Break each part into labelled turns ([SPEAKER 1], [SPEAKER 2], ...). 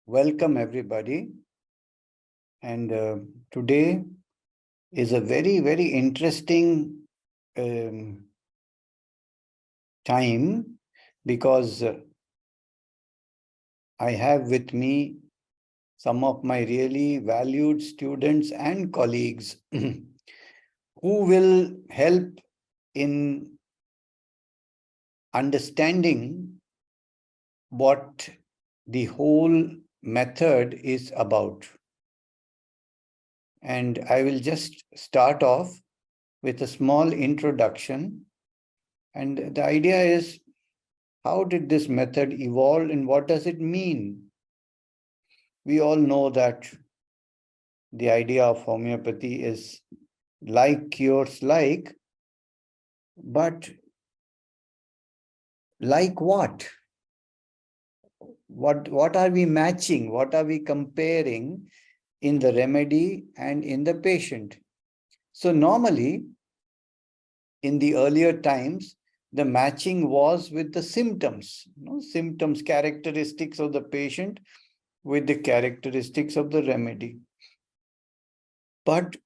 [SPEAKER 1] Welcome everybody. And today is a very interesting time because I have with me some of my really valued students and colleagues who will help in understanding what the whole method is about. And I will just start off with a small introduction. And the idea is, how did this method evolve and what does it mean? We all know that the idea of homeopathy is like cures like, but like what? What are we matching? What are we comparing in the remedy and in the patient? So normally, in the earlier times, the matching was with the symptoms, symptoms, characteristics of the patient with the characteristics of the remedy. But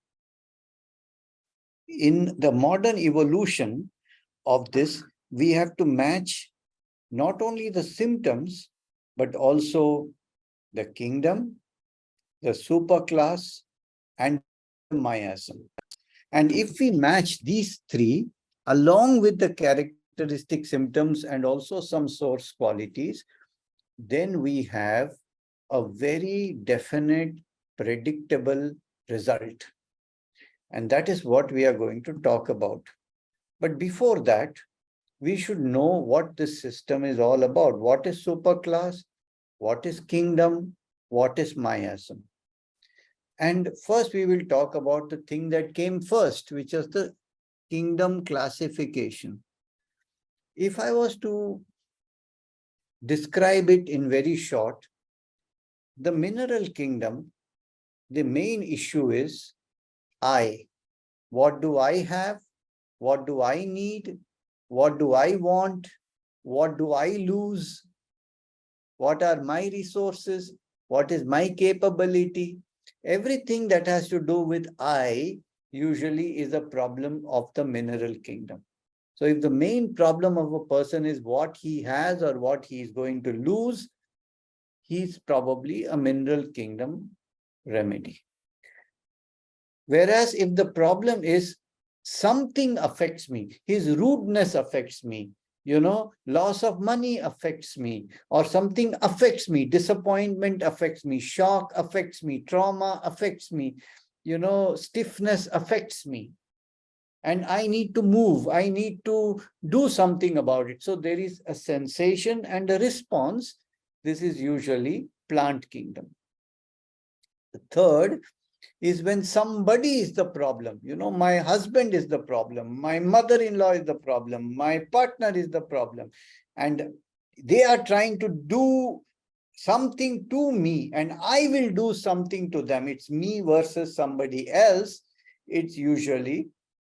[SPEAKER 1] in the modern evolution of this, we have to match not only the symptoms, but also the kingdom, the superclass, and the miasm. And if we match these three, along with the characteristic symptoms and also some source qualities, then we have a very definite, predictable result. And that is what we are going to talk about. But before that, we should know what this system is all about. What is superclass? What is kingdom? What is miasm? And first we will talk about the thing that came first, which is the kingdom classification. If I was to describe it in very short, the mineral kingdom, the main issue is I. What do I have? What do I need? What do I want? What do I lose? What are my resources? What is my capability? Everything that has to do with I usually is a problem of the mineral kingdom. So if the main problem of a person is what he has or what he is going to lose, he's probably a mineral kingdom remedy. Whereas if the problem is something affects me, his rudeness affects me, loss of money affects me, or something affects me, disappointment affects me, shock affects me, trauma affects me, stiffness affects me. And I need to move, I need to do something about it. So there is a sensation and a response. This is usually plant kingdom. The third is when somebody is the problem. My husband is the problem, my mother-in-law is the problem, my partner is the problem, and they are trying to do something to me and I will do something to them. It's me versus somebody else. It's usually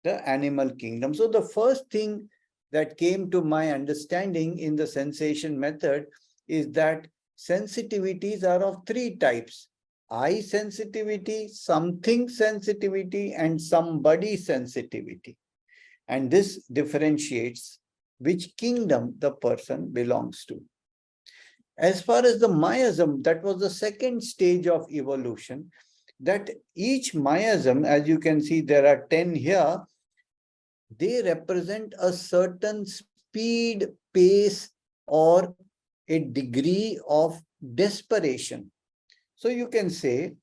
[SPEAKER 1] the animal kingdom. So the first thing that came to my understanding in the sensation method is that sensitivities are of three types: I sensitivity, something sensitivity, and somebody sensitivity. And this differentiates which kingdom the person belongs to. As far as the miasm, that was the second stage of evolution, that each miasm, as you can see, there are 10 here, they represent a certain speed, pace, or a degree of desperation. So you can say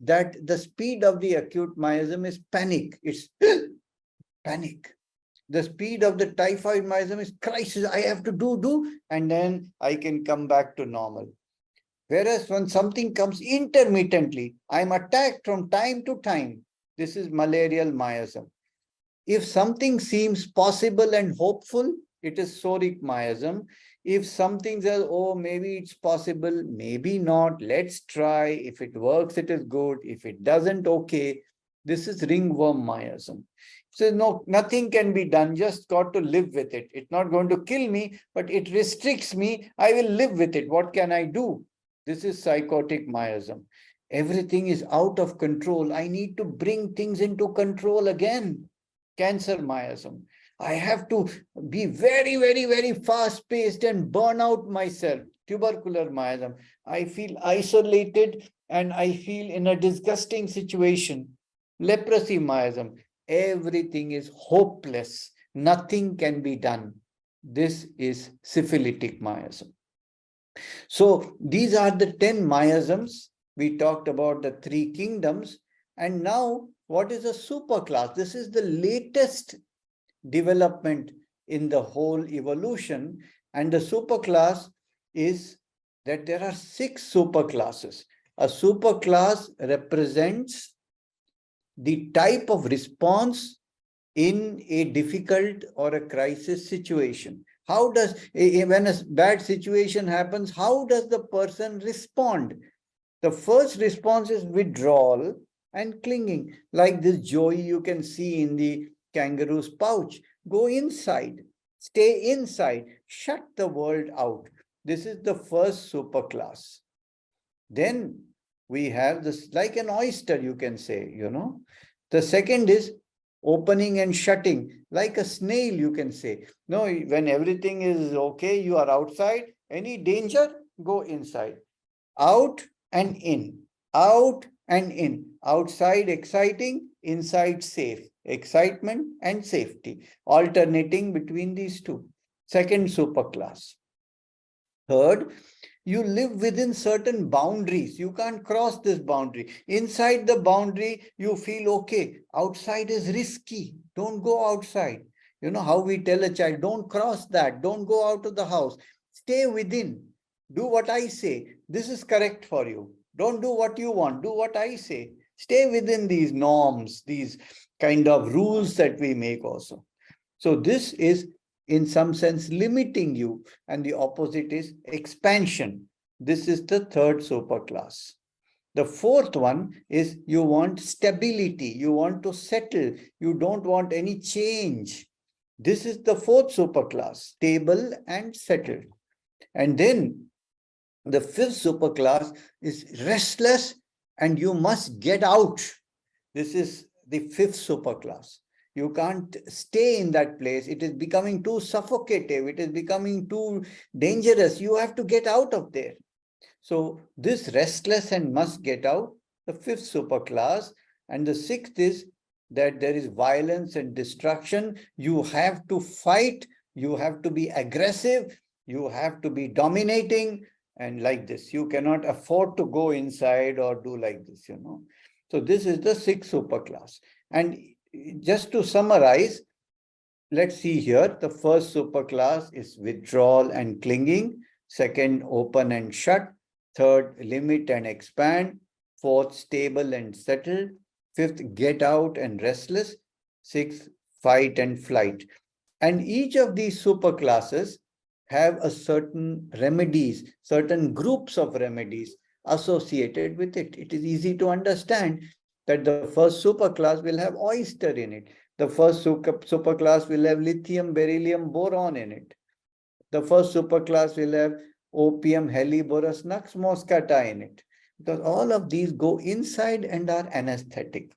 [SPEAKER 1] that the speed of the acute miasm is panic. It's panic. The speed of the typhoid miasm is crisis. I have to do, and then I can come back to normal. Whereas when something comes intermittently, I'm attacked from time to time. This is malarial miasm. If something seems possible and hopeful, it is soric miasm. If something says, oh, maybe it's possible, maybe not, let's try. If it works, it is good. If it doesn't, okay. This is ringworm miasm. So no, nothing can be done, just got to live with it. It's not going to kill me, but it restricts me. I will live with it. What can I do? This is psychotic miasm. Everything is out of control. I need to bring things into control again. Cancer miasm. I have to be very, very, very fast paced and burn out myself. Tubercular miasm. I feel isolated and I feel in a disgusting situation. Leprosy miasm. Everything is hopeless. Nothing can be done. This is syphilitic miasm. So these are the 10 miasms. We talked about the 3 kingdoms. And now, what is a superclass? This is the latest development in the whole evolution. And the superclass is that there are 6 superclasses. A superclass represents the type of response in a difficult or a crisis situation. How does, when a bad situation happens, how does the person respond? The first response is withdrawal and clinging, like this joy you can see in the kangaroo's pouch. Go inside, stay inside, shut the world out. This is the first superclass. Then we have this, like an oyster, you can say, The second is opening and shutting, like a snail, you can say. No, when everything is okay, you are outside. Any danger, go inside. Out and in, out and in. Outside exciting, inside safe. Excitement and safety, alternating between these two. Second superclass. Third, you live within certain boundaries. You can't cross this boundary. Inside the boundary, you feel okay. Outside is risky. Don't go outside. You know how we tell a child, don't cross that. Don't go out of the house. Stay within. Do what I say. This is correct for you. Don't do what you want. Do what I say. Stay within these norms, these kind of rules that we make also. So this is in some sense limiting you, and the opposite is expansion. This is the third superclass. The fourth one is you want stability, you want to settle, you don't want any change. This is the fourth superclass, stable and settled. And then the fifth superclass is restless and you must get out. This is the fifth superclass. You can't stay in that place. It is becoming too suffocative. It is becoming too dangerous. You have to get out of there. So this restless and must get out, the fifth superclass. And the sixth is that there is violence and destruction. You have to fight. You have to be aggressive. You have to be dominating. And like this, you cannot afford to go inside or do like this, So this is the sixth superclass. And just to summarize, let's see here. The first superclass is withdrawal and clinging. Second, open and shut. Third, limit and expand. Fourth, stable and settled. Fifth, get out and restless. Sixth, fight and flight. And each of these superclasses have a certain remedies, certain groups of remedies associated with it. It is easy to understand that the first superclass will have oyster in it. The first superclass will have lithium, beryllium, boron in it. The first superclass will have opium, Helleborus, nux moscata in it. Because all of these go inside and are anesthetic.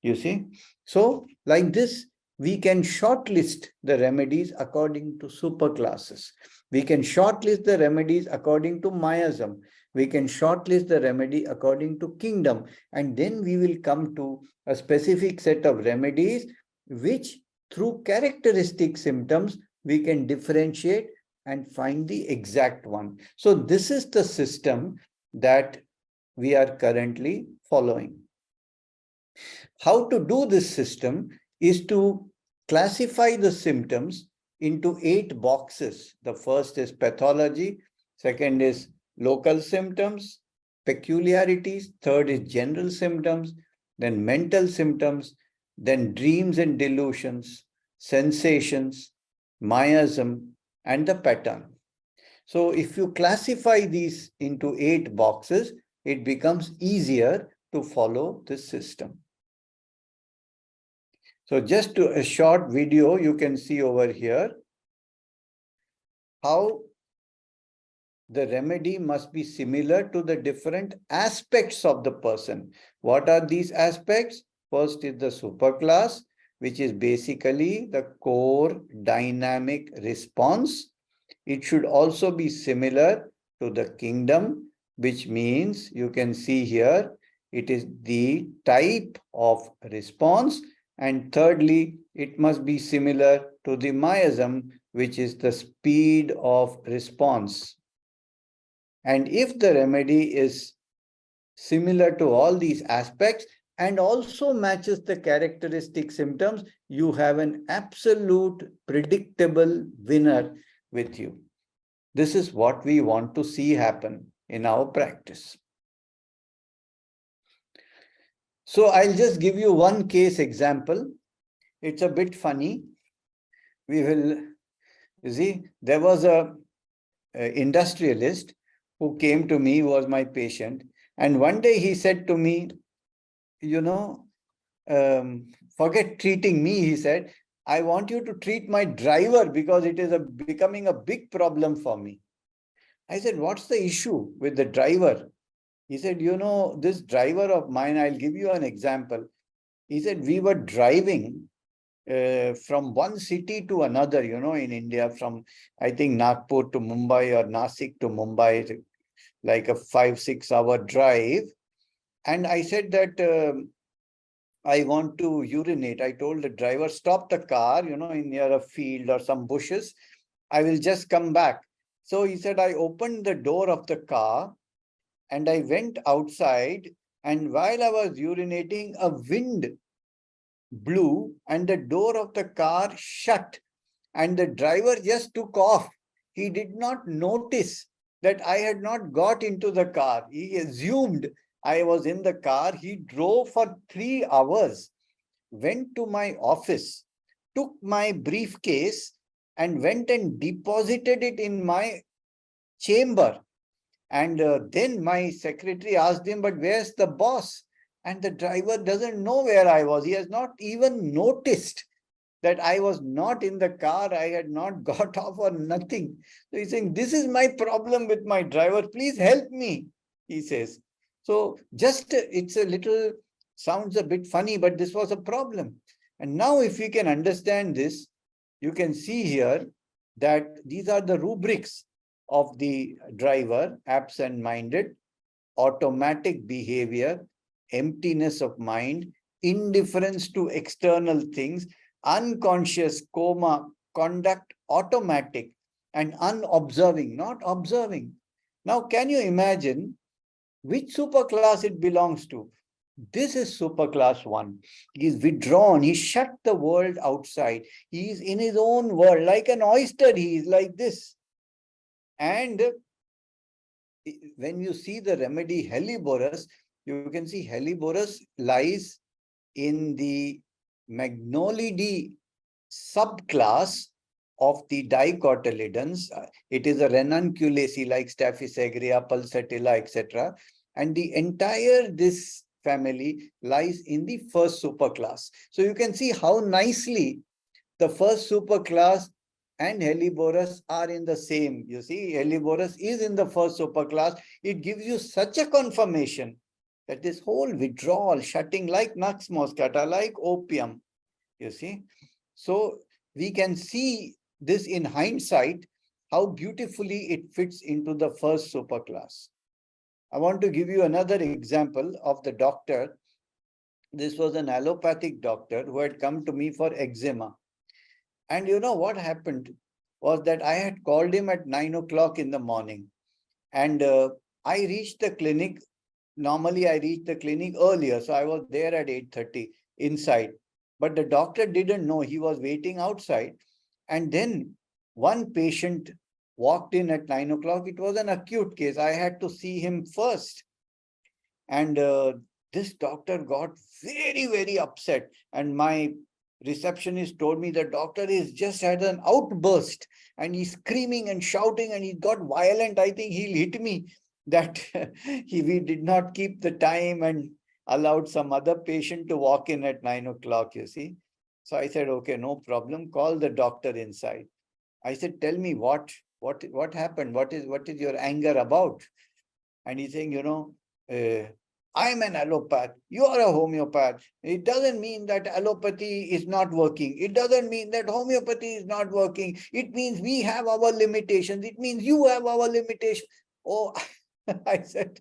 [SPEAKER 1] You see? So, like this, we can shortlist the remedies according to superclasses. We can shortlist the remedies according to miasm. We can shortlist the remedy according to kingdom. And then we will come to a specific set of remedies, which through characteristic symptoms, we can differentiate and find the exact one. So this is the system that we are currently following. How to do this system is to classify the symptoms into 8 boxes. The first is pathology, second is local symptoms, peculiarities, third is general symptoms, then mental symptoms, then dreams and delusions, sensations, miasm, and the pattern. So if you classify these into 8 boxes, it becomes easier to follow this system. So just a short video you can see over here how the remedy must be similar to the different aspects of the person. What are these aspects? First is the superclass, which is basically the core dynamic response. It should also be similar to the kingdom, which means you can see here, it is the type of response. And thirdly, it must be similar to the miasm, which is the speed of response. And if the remedy is similar to all these aspects and also matches the characteristic symptoms, you have an absolute predictable winner with you. This is what we want to see happen in our practice. So I'll just give you one case example. It's a bit funny. We will, you see, there was a industrialist who came to me, who was my patient. And one day he said to me, you know, forget treating me, he said, I want you to treat my driver because it is becoming a big problem for me. I said, what's the issue with the driver? He said, you know, this driver of mine, I'll give you an example. He said, we were driving from one city to another, you know, in India, from, I think, Nagpur to Mumbai or Nasik to Mumbai, like a 5-6 hour drive. And I said that I want to urinate. I told the driver, stop the car, you know, in near a field or some bushes. I will just come back. So he said, I opened the door of the car and I went outside. And while I was urinating, a wind blew and the door of the car shut. And the driver just took off. He did not notice that I had not got into the car. He assumed I was in the car. He drove for 3 hours, went to my office, took my briefcase and went and deposited it in my chamber. And then my secretary asked him, but where's the boss? And the driver doesn't know where I was. He has not even noticed that I was not in the car. I had not got off or nothing. So he's saying, this is my problem with my driver. Please help me, he says. So just, it's a little, sounds a bit funny, but this was a problem. And now if we can understand this, you can see here that these are the rubrics of the driver: absent-minded, automatic behavior, emptiness of mind, indifference to external things, unconscious, coma, conduct automatic, and unobserving, not observing. Now, can you imagine which superclass it belongs to? This is superclass 1. He is withdrawn. He shut the world outside. He is in his own world, like an oyster. He is like this. And when you see the remedy Helleborus, you can see Helleborus lies in the Magnolidae subclass of the dicotyledons. It is a ranunculaceae like Staphysagraea, pulsatilla, etc. And the entire this family lies in the first superclass. So you can see how nicely the first superclass and Helleborus are in the same. You see, Helleborus is in the first superclass. It gives you such a confirmation that this whole withdrawal, shutting, like nux moscata, like opium, you see. So we can see this in hindsight, how beautifully it fits into the first superclass. I want to give you another example of the doctor. This was an allopathic doctor who had come to me for eczema. And you know what happened was that I had called him at 9 o'clock in the morning. And I reached the clinic. Normally, I reach the clinic earlier. So I was there at 8:30 inside. But the doctor didn't know. He was waiting outside. And then one patient walked in at 9 o'clock. It was an acute case. I had to see him first. And this doctor got very, very upset. And my receptionist told me the doctor is just had an outburst and he's screaming and shouting and he got violent. I think he'll hit me. That we did not keep the time and allowed some other patient to walk in at 9 o'clock, you see. So I said, okay, no problem. Call the doctor inside. I said, tell me what What happened? What is your anger about? And he's saying, I'm an allopath, you are a homeopath. It doesn't mean that allopathy is not working. It doesn't mean that homeopathy is not working. It means we have our limitations. It means you have our limitations. Oh, I said,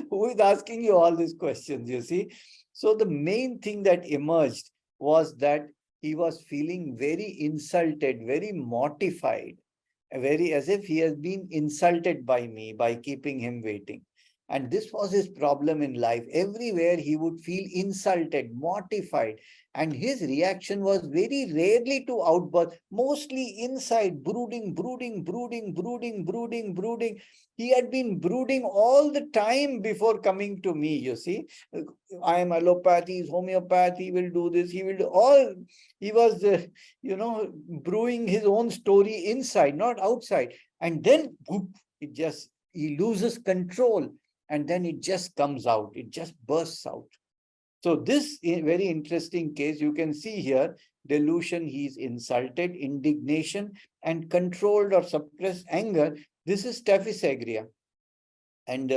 [SPEAKER 1] who is asking you all these questions, you see? So the main thing that emerged was that he was feeling very insulted, very mortified, very as if he has been insulted by me by keeping him waiting. And this was his problem in life. Everywhere he would feel insulted, mortified. And his reaction was very rarely to outburst, mostly inside, brooding, brooding, brooding, brooding, brooding, brooding. He had been brooding all the time before coming to me, you see. I am allopathy, he's homeopathy, he will do this, he will do all. He was, brewing his own story inside, not outside. And then, whoop, he loses control. And then it just comes out, it just bursts out. So this very interesting case, you can see here, delusion, he's insulted, indignation, and controlled or suppressed anger. This is staphysagria. And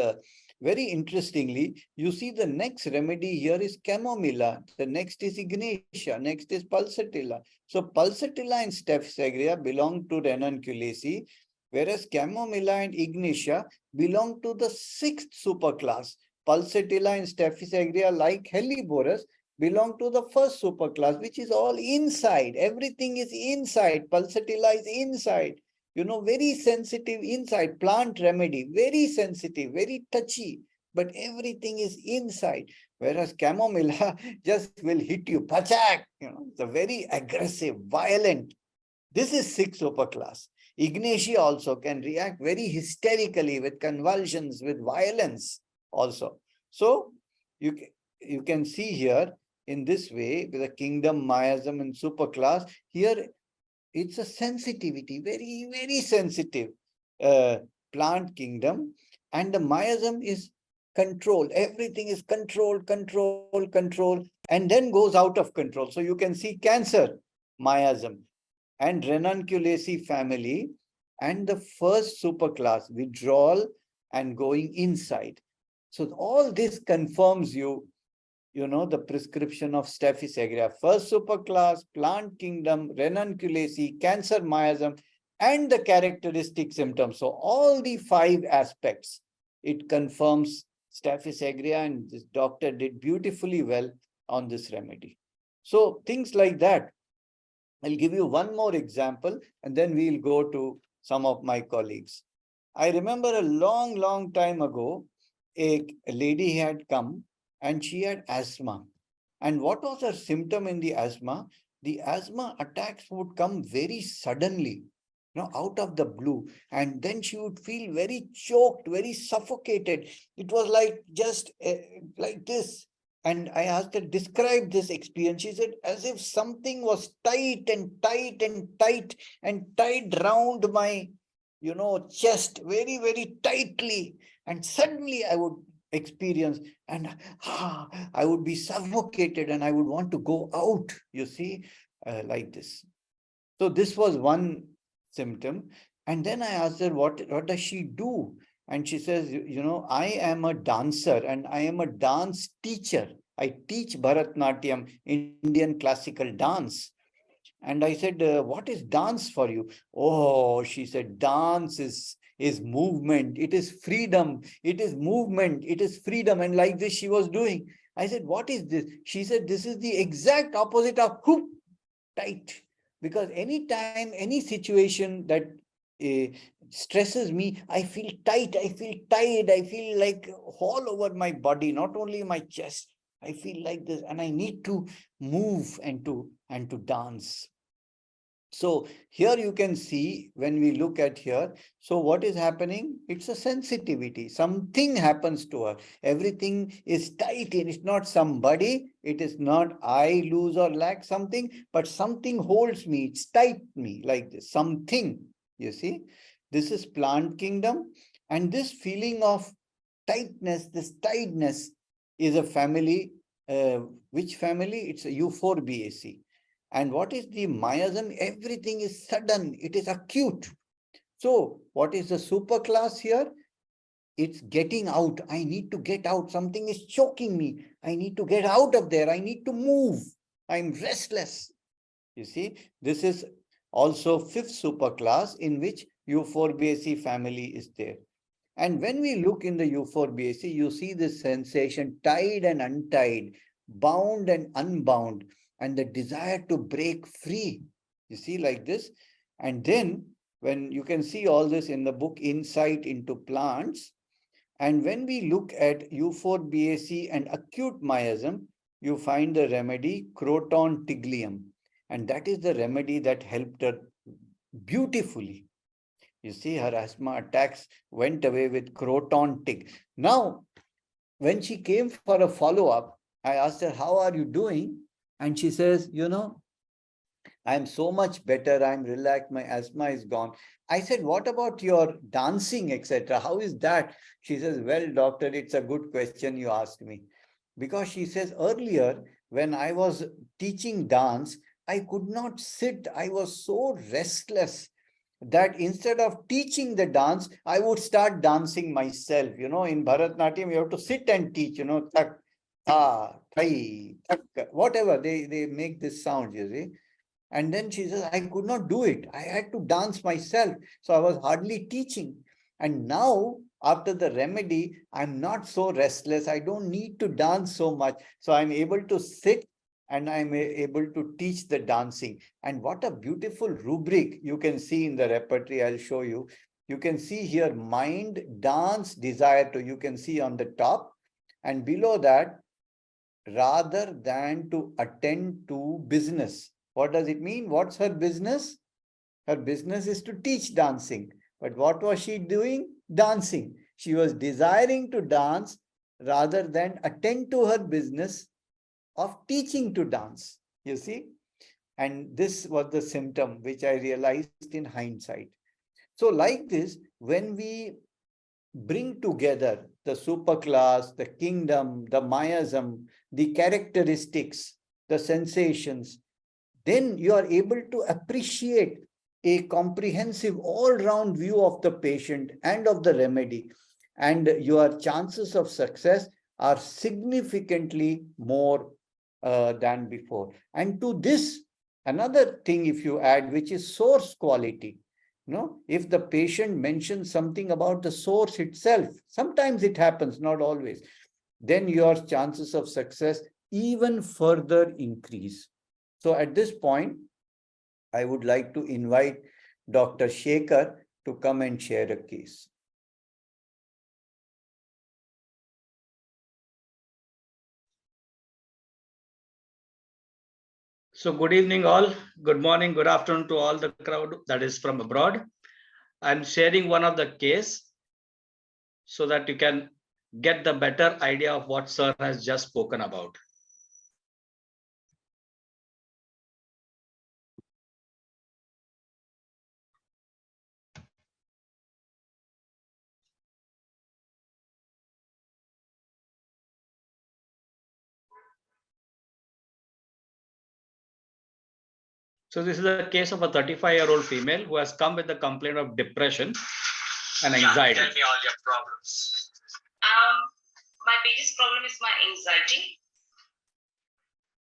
[SPEAKER 1] very interestingly, you see the next remedy here is chamomilla. The next is ignatia. Next is pulsatilla. So pulsatilla and staphysagria belong to ranunculaceae, whereas chamomilla and ignatia belong to the sixth superclass. Pulsatilla and staphysagria, like helleborus, belong to the first superclass, which is all inside. Everything is inside. Pulsatilla is inside. Very sensitive inside, plant remedy, very sensitive, very touchy, but everything is inside. Whereas chamomilla just will hit you, pachak, it's a very aggressive, violent. This is sixth superclass. Ignatia also can react very hysterically with convulsions, with violence also. So you can see here in this way with the kingdom, miasm, and superclass, here it's a sensitivity, very, very sensitive plant kingdom. And the miasm is control. Everything is control, control, control, and then goes out of control. So you can see cancer, miasm, and ranunculaceae family, and the first superclass, withdrawal and going inside. So all this confirms the prescription of staphysagria. First superclass, plant kingdom, ranunculaceae, cancer miasm, and the characteristic symptoms. So all the 5 aspects, it confirms staphysagria, and this doctor did beautifully well on this remedy. So things like that. I'll give you one more example, and then we'll go to some of my colleagues. I remember a long, long time ago, a lady had come and she had asthma. And what was her symptom in the asthma? The asthma attacks would come very suddenly, out of the blue. And then she would feel very choked, very suffocated. It was like just like this. And I asked her, describe this experience. She said, as if something was tight and tight and tight and tied round my, chest very, very tightly. And suddenly I would experience, and I would be suffocated and I would want to go out, you see, like this. So this was one symptom. And then I asked her, what does she do? And she says, I am a dancer and I am a dance teacher. I teach Bharatnatyam, Indian classical dance. And I said, what is dance for you? Oh, she said, dance is movement. It is freedom. It is movement. It is freedom. And like this, she was doing. I said, what is this? She said, this is the exact opposite of whoop, tight. Because anytime, any situation that stresses me, I feel tight. I feel tired. I feel like all over my body, not only my chest. I feel like this, and I need to move and to dance. So here you can see when we look at here, so what is happening? It's a sensitivity. Something happens to her. Everything is tight and it's not somebody. It is not I lose or lack something, but something holds me. It's tight me like this. Something, you see. This is plant kingdom. And this feeling of tightness, this tightness is a family. Which family? It's a Euphorbiaceae. And what is the miasm? Everything is sudden. It is acute. So what is the superclass here? It's getting out. I need to get out. Something is choking me. I need to get out of there. I need to move. I'm restless. You see, this is also fifth superclass in which Euphorbiaceae family is there. And when we look in the Euphorbiaceae, you see this sensation tied and untied, bound and unbound, and the desire to break free. You see, like this. And then when you can see all this in the book Insight into Plants, and when we look at Euphorbiaceae and acute miasm, you find the remedy Croton tiglium. And that is the remedy that helped her beautifully. You see, her asthma attacks went away with Croton tig. Now, when she came for a follow-up, I asked her, how are you doing? And she says, I'm so much better. I'm relaxed. My asthma is gone. I said, what about your dancing, etc.? How is that? She says, well, doctor, it's a good question you asked me. Because she says earlier, when I was teaching dance, I could not sit. I was so restless that instead of teaching the dance, I would start dancing myself. In Bharatnatyam, you have to sit and teach, tak, ta, tai, tak, whatever. They make this sound, you see. And then she says, I could not do it. I had to dance myself. So I was hardly teaching. And now, after the remedy, I'm not so restless. I don't need to dance so much. So I'm able to sit and I'm able to teach the dancing. And what a beautiful rubric you can see in the repertory. I'll show you. You can see here mind, dance, desire to. You can see on the top. And below that, rather than to attend to business. What does it mean? What's her business? Her business is to teach dancing. But what was she doing? Dancing. She was desiring to dance rather than attend to her business of teaching to dance. You see? And this was the symptom which I realized in hindsight. So like this, when we bring together the superclass, the kingdom, the miasm, the characteristics, the sensations, then you are able to appreciate a comprehensive all-round view of the patient and of the remedy. And your chances of success are significantly more than before. And to this, another thing if you add, which is source quality. If the patient mentions something about the source itself, sometimes it happens, not always, then your chances of success even further increase. So at this point, I would like to invite Dr. Shekhar to come and share a case.
[SPEAKER 2] So good evening all, good morning, good afternoon to all the crowd that is from abroad. I'm sharing one of the case so that you can get the better idea of what sir has just spoken about. So this is a case of a 35-year-old female who has come with a complaint of depression and anxiety.
[SPEAKER 3] Tell me all your problems. My biggest problem is my anxiety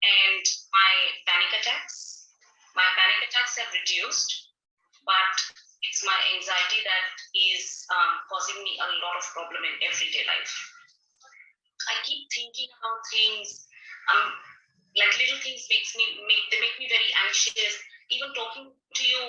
[SPEAKER 3] and my panic attacks. My panic attacks have reduced, but it's my anxiety that is causing me a lot of problem in everyday life. I keep thinking about things, like little things make me very anxious. Even talking to you,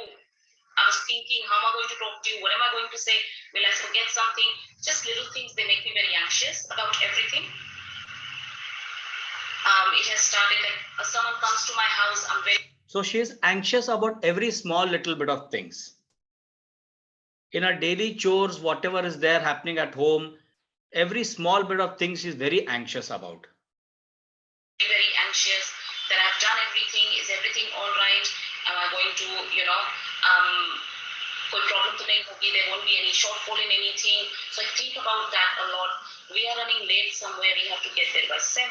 [SPEAKER 3] I was thinking, how am I going to talk to you? What am I going to say? Will I forget something? Just little things, they make me very anxious about everything. It has started like someone comes to my house, I'm very...
[SPEAKER 2] So she is anxious about every small little bit of things. In her daily chores, whatever is there happening at home, every small bit of things she's very anxious about.
[SPEAKER 3] Very anxious that I've done everything. Is everything all right? Am I going to, कोई problem तो नहीं होगी? There won't be any shortfall in anything. So I think about that a lot. We are running late somewhere. We have to get there by 7.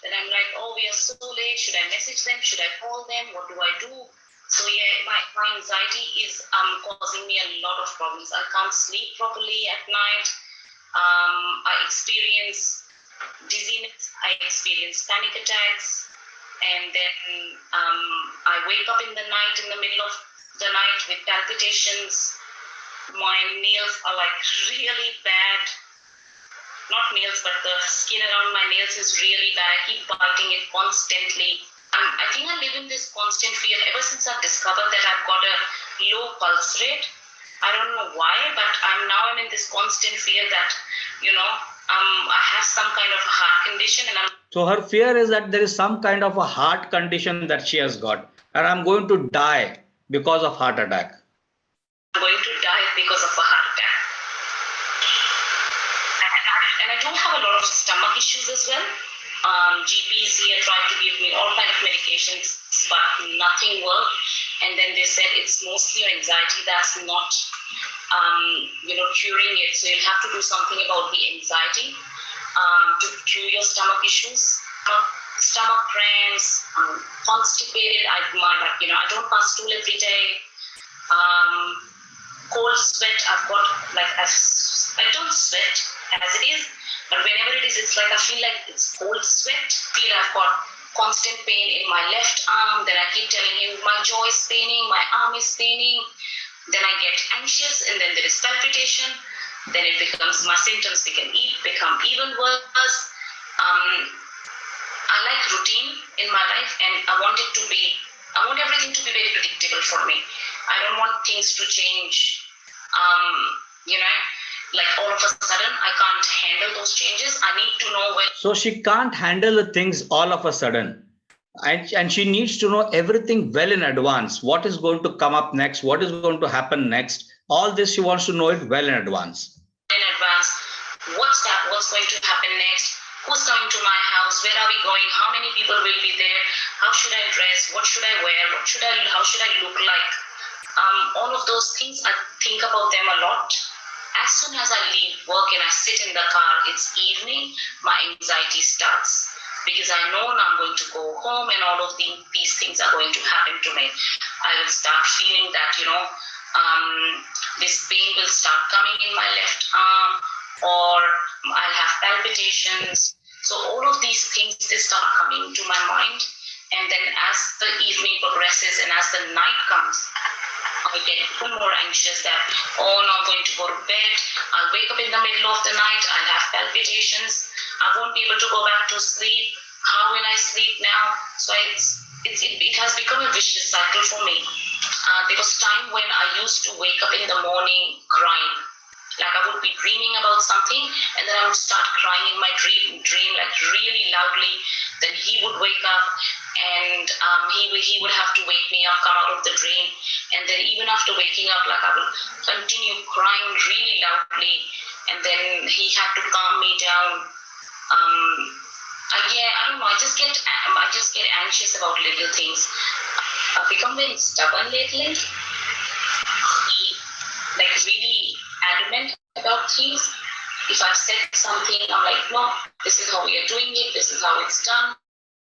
[SPEAKER 3] Then I'm like, oh, we are so late. Should I message them? Should I call them? What do I do? So yeah, my anxiety is causing me a lot of problems. I can't sleep properly at night. I experience dizziness. I experience panic attacks, and then I wake up in the night, in the middle of the night, with palpitations. My nails are like really bad. Not nails, but the skin around my nails is really bad. I keep biting it constantly. I think I live in this constant fear ever since I've discovered that I've got a low pulse rate. I don't know why, but I'm in this constant fear that, I have some kind of a heart condition, and
[SPEAKER 2] So her fear is that there is some kind of a heart condition that she has got, and I'm going to die because of heart attack.
[SPEAKER 3] I'm going to die because of a heart attack. And I do have a lot of stomach issues as well. GPs here tried to give me all kind of medications, but nothing worked. And then they said it's mostly your anxiety that's not, curing it. So you'll have to do something about the anxiety to cure your stomach issues. Stomach cramps, constipated. I don't pass stool every day. Cold sweat. I don't sweat as it is, but whenever it is, it's like I feel like it's cold sweat. I've got constant pain in my left arm. Then I keep telling him my jaw is paining, my arm is paining. Then I get anxious, and then there is palpitation. Then it becomes, my symptoms become even worse. I like routine in my life, and I want everything to be very predictable for me. I don't want things to change. Like all of a sudden, I can't handle those changes. I need to know when.
[SPEAKER 2] So she can't handle the things all of a sudden. And she needs to know everything well in advance. What is going to come up next? What is going to happen next? All this she wants to know it well in advance.
[SPEAKER 3] In advance, what's going to happen next? Who's coming to my house? Where are we going? How many people will be there? How should I dress? What should I wear? How should I look like? All of those things, I think about them a lot. As soon as I leave work and I sit in the car, it's evening, my anxiety starts. Because I know I'm going to go home and all of these things are going to happen to me. I will start feeling that, this pain will start coming in my left arm, or I'll have palpitations. So all of these things, they start coming to my mind. And then as the evening progresses and as the night comes, I get even more anxious that, now I'm going to go to bed. I'll wake up in the middle of the night. I'll have palpitations. I won't be able to go back to sleep. How will I sleep now? So it has become a vicious cycle for me. There was time when I used to wake up in the morning crying. Like I would be dreaming about something, and then I would start crying in my dream like really loudly. Then he would wake up, and he would have to wake me up, come out of the dream, and then even after waking up, like I would continue crying really loudly, and then he had to calm me down. I don't know. I just get anxious about little things. I've become very stubborn lately. Like really adamant about things. If I've said something, I'm like, no, this is how we are doing it. This is how it's done.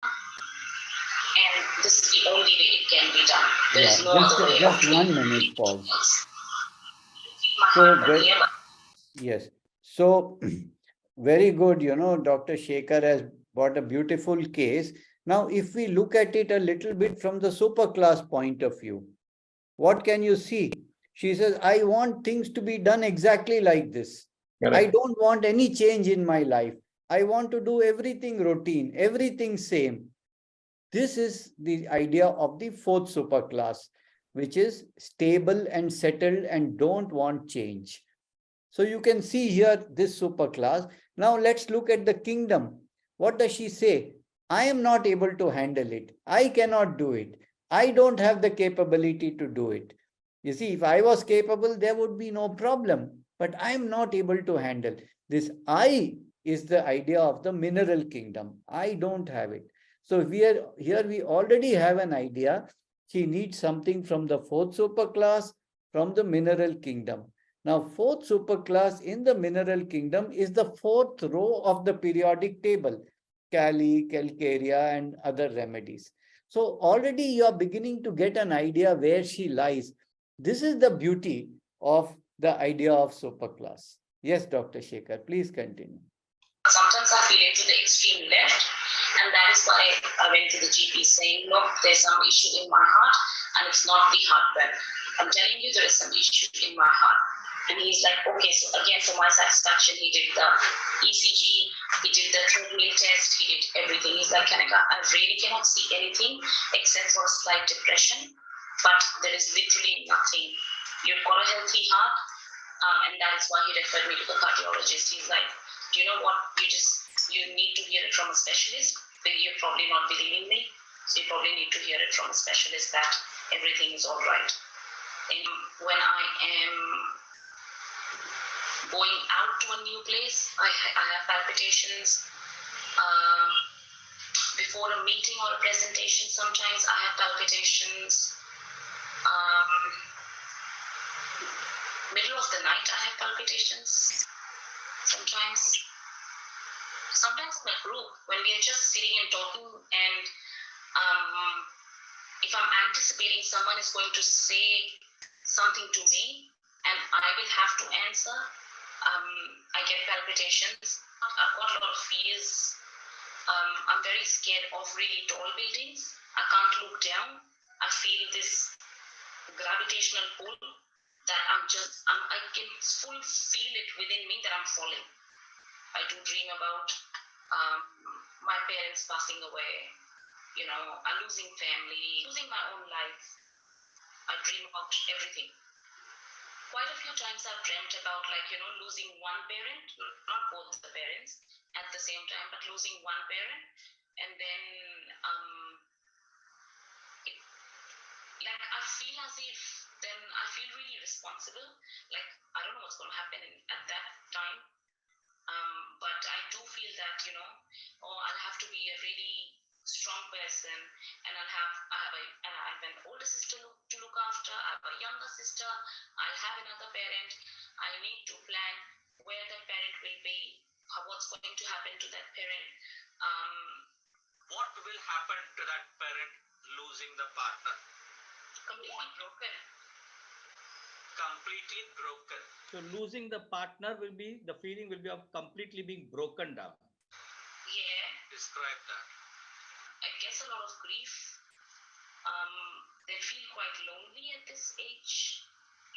[SPEAKER 3] And this is the only way it can be done. There is no other way.
[SPEAKER 1] Just 1 minute pause. Yes. So very good. Dr. Shekhar has brought a beautiful case. Now, if we look at it a little bit from the superclass point of view, what can you see? She says, I want things to be done exactly like this. Correct. I don't want any change in my life. I want to do everything routine, everything same. This is the idea of the fourth superclass, which is stable and settled and don't want change. So you can see here this superclass. Now let's look at the kingdom. What does she say? I am not able to handle it. I cannot do it. I don't have the capability to do it. You see, if I was capable, there would be no problem. But I am not able to handle. This I is the idea of the mineral kingdom. I don't have it. So here we already have an idea. She needs something from the fourth superclass, from the mineral kingdom. Now, fourth superclass in the mineral kingdom is the fourth row of the periodic table, Kali, Calcarea, and other remedies. So already you are beginning to get an idea where she lies. This is the beauty of the idea of superclass. Yes, Dr. Shekhar, please continue.
[SPEAKER 3] Sometimes I feel into the extreme left, and that is why I went to the GP saying, look, there's some issue in my heart, and it's not the heartburn. I'm telling you, there is some issue in my heart. And he's like, okay, so again, for my satisfaction, he did the ECG, he did the treadmill test, he did everything. He's like, Kanika, I really cannot see anything except for a slight depression, but there is literally nothing. You've got a healthy heart, and that is why he referred me to the cardiologist. He's like, you know what, you need to hear it from a specialist, but you're probably not believing me, so you probably need to hear it from a specialist that everything is all right. And when I am going out to a new place, I have palpitations. Before a meeting or a presentation, sometimes I have palpitations. Middle of the night, I have palpitations. Sometimes in a group, when we are just sitting and talking, and if I'm anticipating someone is going to say something to me and I will have to answer, I get palpitations. I've got a lot of fears. I'm very scared of really tall buildings. I can't look down. I feel this gravitational pull that I can full feel it within me that I'm falling. I do dream about my parents passing away, I'm losing family, losing my own life. I dream about everything. Quite a few times I've dreamt about losing one parent, not both the parents at the same time, but losing one parent, and then I feel as if then I feel really responsible. I don't know what's going to happen at that time. But I do feel that, I'll have to be a really strong person, and I have an older sister to look after, I have a younger sister, I'll have another parent. I need to plan where that parent will be, what's going to happen to that parent.
[SPEAKER 4] What will happen to that parent losing the partner?
[SPEAKER 3] Completely broken.
[SPEAKER 4] Completely broken.
[SPEAKER 2] So losing the partner will be, the feeling will be of completely being broken down.
[SPEAKER 3] Yeah.
[SPEAKER 4] Describe that.
[SPEAKER 3] I guess a lot of grief. They feel quite lonely at this age,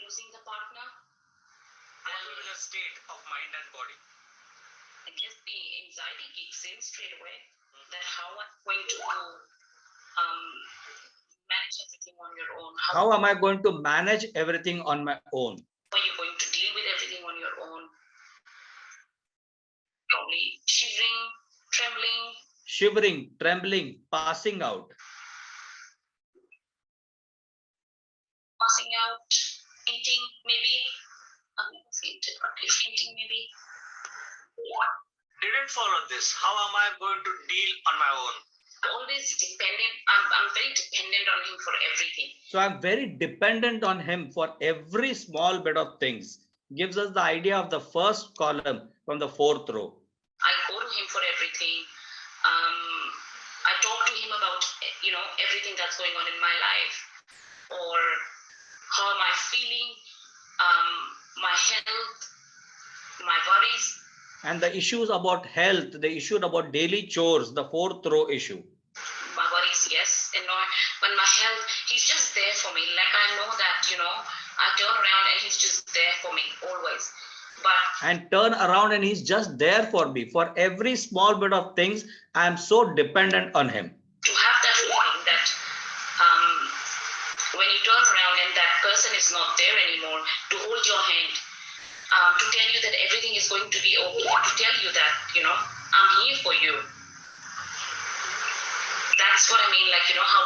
[SPEAKER 3] losing the partner.
[SPEAKER 4] What will be the state of mind and body?
[SPEAKER 3] I guess the anxiety kicks in straight away. That how I'm going to manage everything on your own.
[SPEAKER 2] How am I going to manage everything on my own?
[SPEAKER 3] How are you going to deal with everything on your own? Probably shivering,
[SPEAKER 2] trembling, passing out.
[SPEAKER 3] Fainting maybe. Fainting maybe. Yeah.
[SPEAKER 4] Didn't follow this. How am I going to deal on my own?
[SPEAKER 3] Always dependent. I'm very dependent on him for everything.
[SPEAKER 2] So I'm very dependent on him for every small bit of things. Gives us the idea of the first column from the fourth row.
[SPEAKER 3] I go to him for everything. I talk to him about everything that's going on in my life, or how am I feeling, my health, my worries.
[SPEAKER 2] And the issues about health, the issue about daily chores, the fourth row issue.
[SPEAKER 3] My worries, yes. But my health, he's just there for me. I know that, I turn around and he's just there for me always.
[SPEAKER 2] And turn around and he's just there for me. For every small bit of things, I am so dependent on him.
[SPEAKER 3] To have that feeling that when you turn around and that person is not there anymore, to hold your hand, to tell you that everything is going to be okay, to tell you that, I'm here for you. That's what I mean, how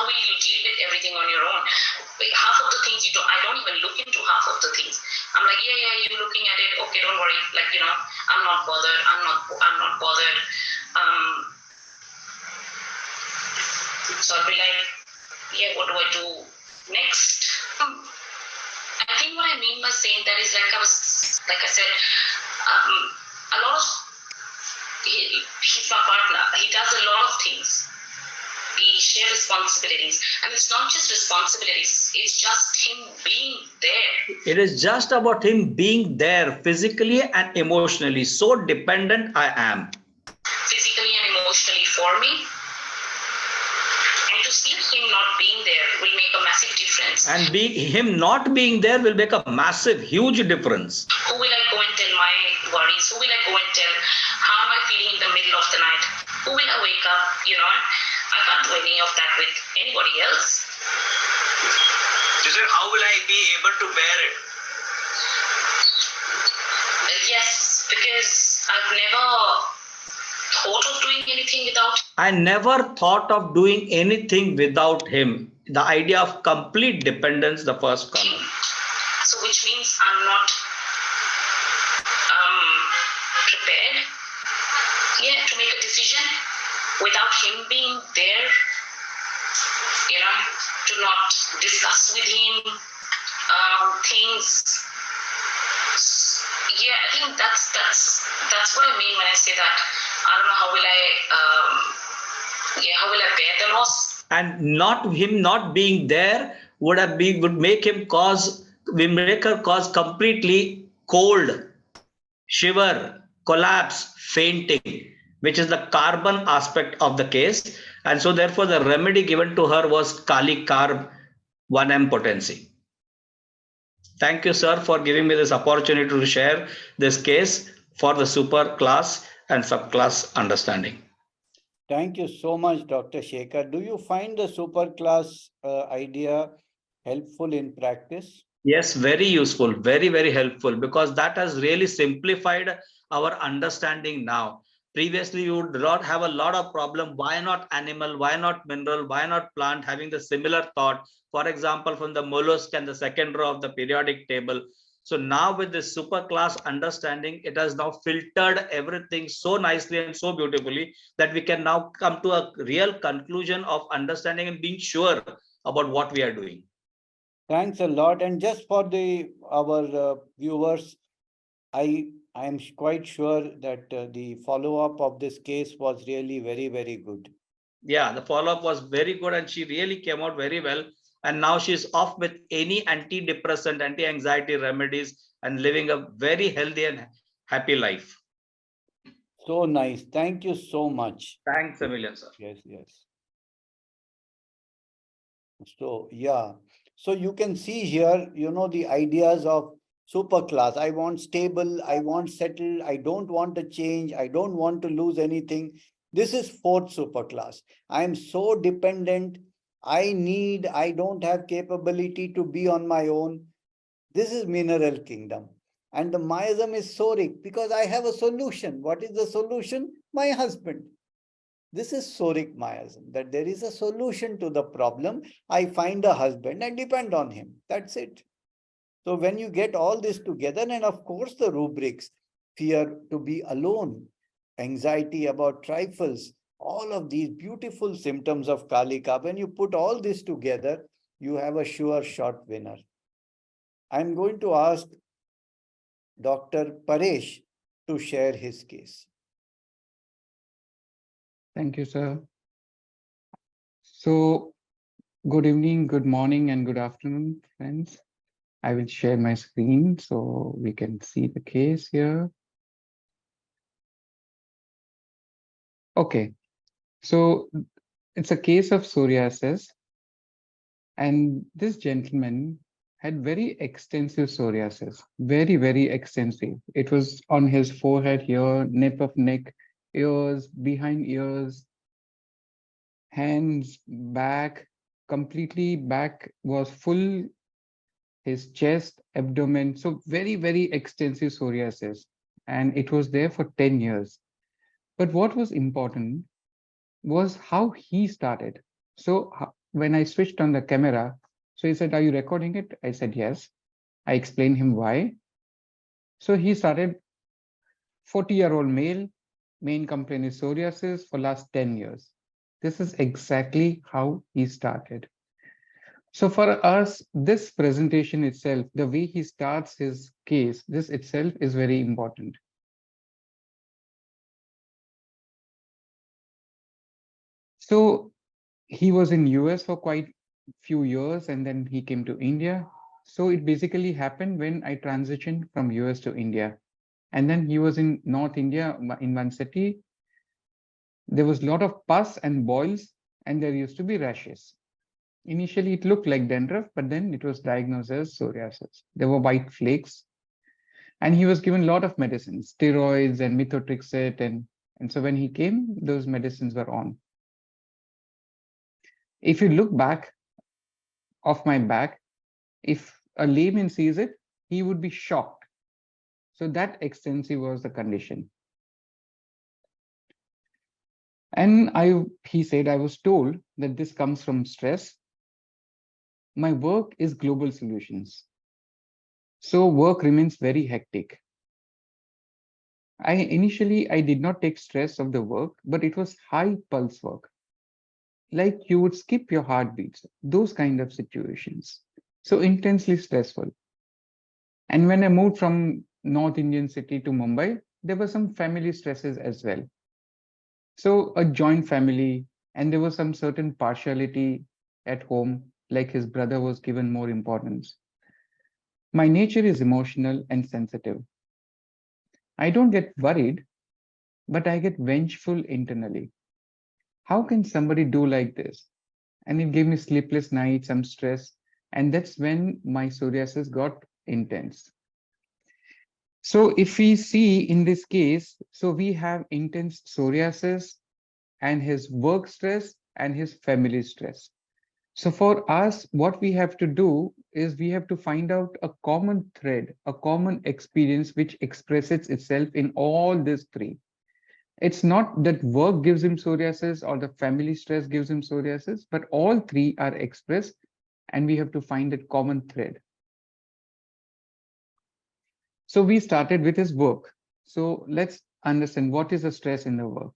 [SPEAKER 3] will you deal with everything on your own? Half of the things I don't even look into half of the things. I'm like, yeah, you're looking at it, okay, don't worry, I'm not bothered, I'm not bothered. So I'll be like, yeah, what do I do next? I think what I mean by saying that is like I said, a lot of, he's my partner, he does a lot of things. We share responsibilities. And it's not just responsibilities, it's just him being there.
[SPEAKER 2] It is just about him being there physically and emotionally. So dependent I am.
[SPEAKER 3] Physically and emotionally for me. And to see him not being there will make a massive difference.
[SPEAKER 2] And him not being there will make a massive, huge difference.
[SPEAKER 3] Who will I go and tell my worries? Who will I go and tell how am I feeling in the middle of the night? Who will I wake up? I can't do any of that with anybody else.
[SPEAKER 4] You said, how will I be able to bear it?
[SPEAKER 3] Yes, because I've never thought of doing anything without.
[SPEAKER 2] I never thought of doing anything without him. The idea of complete dependence, the first column.
[SPEAKER 3] So which means I'm not prepared, to make a decision without him being there, to not discuss with him things. Yeah, I think that's what I mean when I say that. I don't know how will I bear the loss.
[SPEAKER 2] And him not being there would make her cause completely cold, shiver, collapse, fainting, which is the carbon aspect of the case. And so therefore the remedy given to her was Kali carb 1M potency. Thank you, sir, for giving me this opportunity to share this case for the super class and subclass understanding.
[SPEAKER 1] Thank you so much, Dr. Shekhar. Do you find the superclass idea helpful in practice?
[SPEAKER 2] Yes, very useful, very, very helpful, because that has really simplified our understanding now. Previously, you would not have a lot of problem. Why not animal? Why not mineral? Why not plant? Having the similar thought, for example, from the mollusk and the second row of the periodic table. So now with this superclass understanding, it has now filtered everything so nicely and so beautifully that we can now come to a real conclusion of understanding and being sure about what we are doing.
[SPEAKER 1] Thanks a lot. And just for our viewers, I am quite sure that the follow-up of this case was really very, very good.
[SPEAKER 2] Yeah, the follow-up was very good and she really came out very well. And now she's off with any antidepressant, anti-anxiety remedies and living a very healthy and happy life.
[SPEAKER 1] So nice. Thank you so much.
[SPEAKER 2] Thanks a million, sir.
[SPEAKER 1] Yes, yes. So, yeah. So you can see here, the ideas of superclass. I want stable, I want settled, I don't want to change, I don't want to lose anything. This is fourth superclass. I am so dependent. I don't have capability to be on my own. This is mineral kingdom. And the miasm is soric because I have a solution. What is the solution? My husband. This is soric miasm, that there is a solution to the problem. I find a husband and depend on him. That's it. So when you get all this together, and of course the rubrics, fear to be alone, anxiety about trifles, all of these beautiful symptoms of Kalika, when you put all this together, you have a sure shot winner. I'm going to ask Dr. Paresh to share his case.
[SPEAKER 5] Thank you, sir. So, good evening, good morning, and good afternoon, friends. I will share my screen so we can see the case here. Okay, so it's a case of psoriasis, and this gentleman had very extensive psoriasis, very, very extensive. It was on his forehead here, nape of neck, ears, behind ears, hands, back, completely back was full, his chest, abdomen. So very, very extensive psoriasis. And it was there for 10 years. But what was important was how he started. So when I switched on the camera, so he said, "Are you recording it?" I said, "Yes." I explained him why. So he started, 40-year-old male, main complaint is psoriasis for last 10 years. This is exactly how he started. So for us, this presentation itself, the way he starts his case, this itself is very important. So He was in US for quite few years and then he came to India. So it basically happened when I transitioned from US to India. And then he was in North India in one city. There was a lot of pus and boils, and there used to be rashes. Initially, it looked like dandruff, but then it was diagnosed as psoriasis. There were white flakes, and he was given a lot of medicines, steroids and methotrexate, and so when he came, those medicines were on. If you look back of my back, if a layman sees it, he would be shocked. So that extensive was the condition. And he said, I was told that this comes from stress. My work is global solutions. So work remains very hectic. Initially, I did not take stress of the work, but it was high pulse work. Like you would skip your heartbeats, those kind of situations. So intensely stressful. And when I moved from North Indian city to Mumbai, there were some family stresses as well. So a joint family, and there was some certain partiality at home, like his brother was given more importance. My nature is emotional and sensitive. I don't get worried, but I get vengeful internally. How can somebody do like this? And it gave me sleepless nights, some stress. And that's when my psoriasis got intense. So if we see in this case, so we have intense psoriasis and his work stress and his family stress. So for us, what we have to do is we have to find out a common thread, a common experience which expresses itself in all these three. It's not that work gives him psoriasis or the family stress gives him psoriasis, but all three are expressed and we have to find that common thread. So we started with his work. So let's understand what is the stress in the work.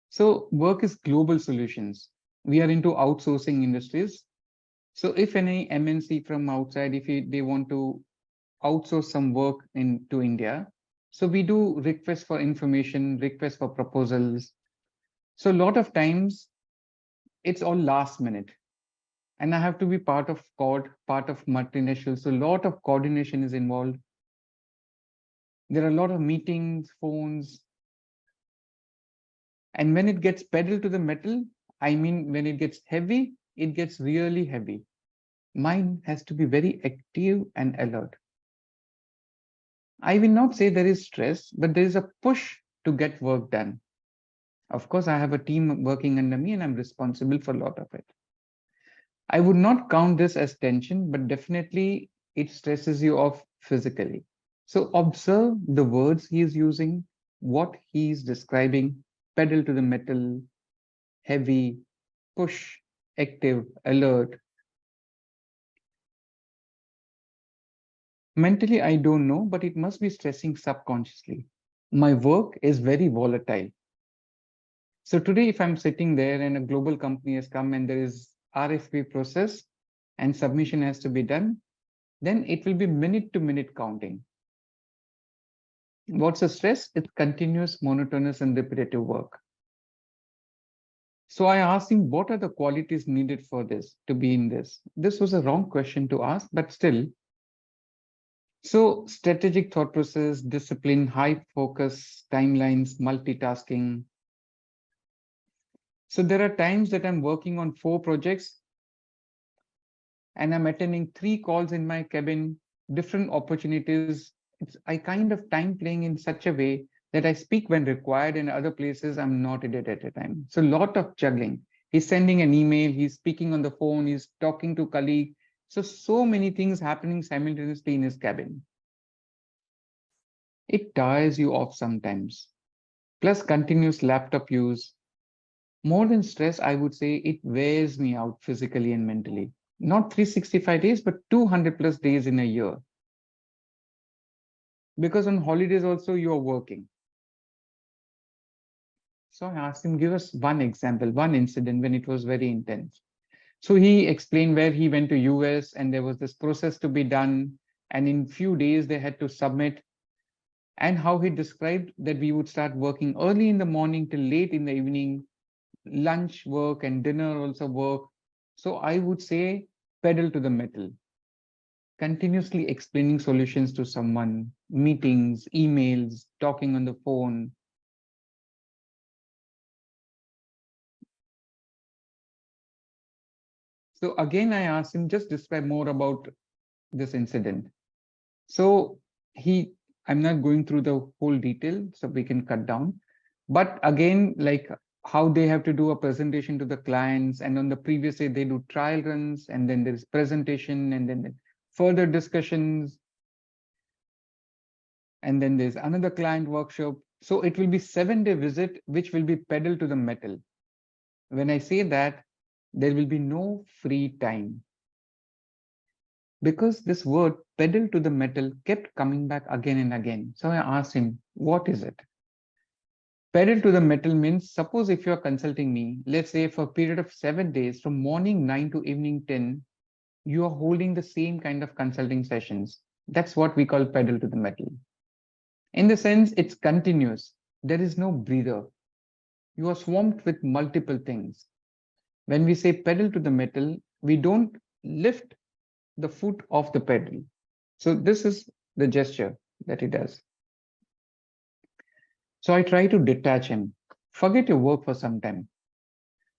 [SPEAKER 5] So work is global solutions. We are into outsourcing industries. So if any MNC from outside, if they want to outsource some work into India, so we do requests for information, requests for proposals. So a lot of times it's all last minute. And I have to be part of COD, part of multinational. So a lot of coordination is involved. There are a lot of meetings, phones. And when it gets pedal to the metal, I mean, when it gets heavy, it gets really heavy. Mind has to be very active and alert. I will not say there is stress, but there is a push to get work done. Of course, I have a team working under me and I'm responsible for a lot of it. I would not count this as tension, but definitely it stresses you off physically. So observe the words he is using, what he is describing, pedal to the metal, heavy, push, active, alert. Mentally, I don't know, but it must be stressing subconsciously. My work is very volatile. So today, if I'm sitting there and a global company has come and there is RFP process and submission has to be done, then it will be minute to minute counting. What's the stress? It's continuous, monotonous, and repetitive work. So I asked him, what are the qualities needed for this, to be in this? This was a wrong question to ask, but still. So strategic thought process, discipline, high focus, timelines, multitasking. So there are times that I'm working on 4 projects and I'm attending 3 calls in my cabin, different opportunities. I kind of time playing in such a way that I speak when required, and other places I'm not in it at a time. So a lot of juggling. He's sending an email, he's speaking on the phone, he's talking to colleague. So many things happening simultaneously in his cabin. It tires you off sometimes. Plus continuous laptop use. More than stress, I would say it wears me out physically and mentally. Not 365 days, but 200 plus days in a year. Because on holidays also you are working. So I asked him, give us one example, one incident when it was very intense. So he explained where he went to US and there was this process to be done. And in few days they had to submit, and how he described that we would start working early in the morning till late in the evening. lunch work and dinner also work. So I would say pedal to the metal, continuously explaining solutions to someone, meetings, emails, talking on the phone. So again, I asked him, just describe more about this incident. So I'm not going through the whole detail, so we can cut down. But again, like how they have to do a presentation to the clients, and on the previous day they do trial runs, and then there's presentation, and then further discussions, and then there's another client workshop. So it will be 7-day visit, which will be pedal to the metal. When I say that, there will be no free time. Because this word pedal to the metal kept coming back again and again. So I asked him, what is it? Pedal to the metal means, suppose if you're consulting me, let's say for a period of 7 days, from morning 9 to evening 10, you are holding the same kind of consulting sessions. That's what we call pedal to the metal. In the sense, it's continuous. There is no breather. You are swamped with multiple things. When we say pedal to the metal, we don't lift the foot off the pedal. So this is the gesture that he does. So I try to detach him. Forget your work for some time,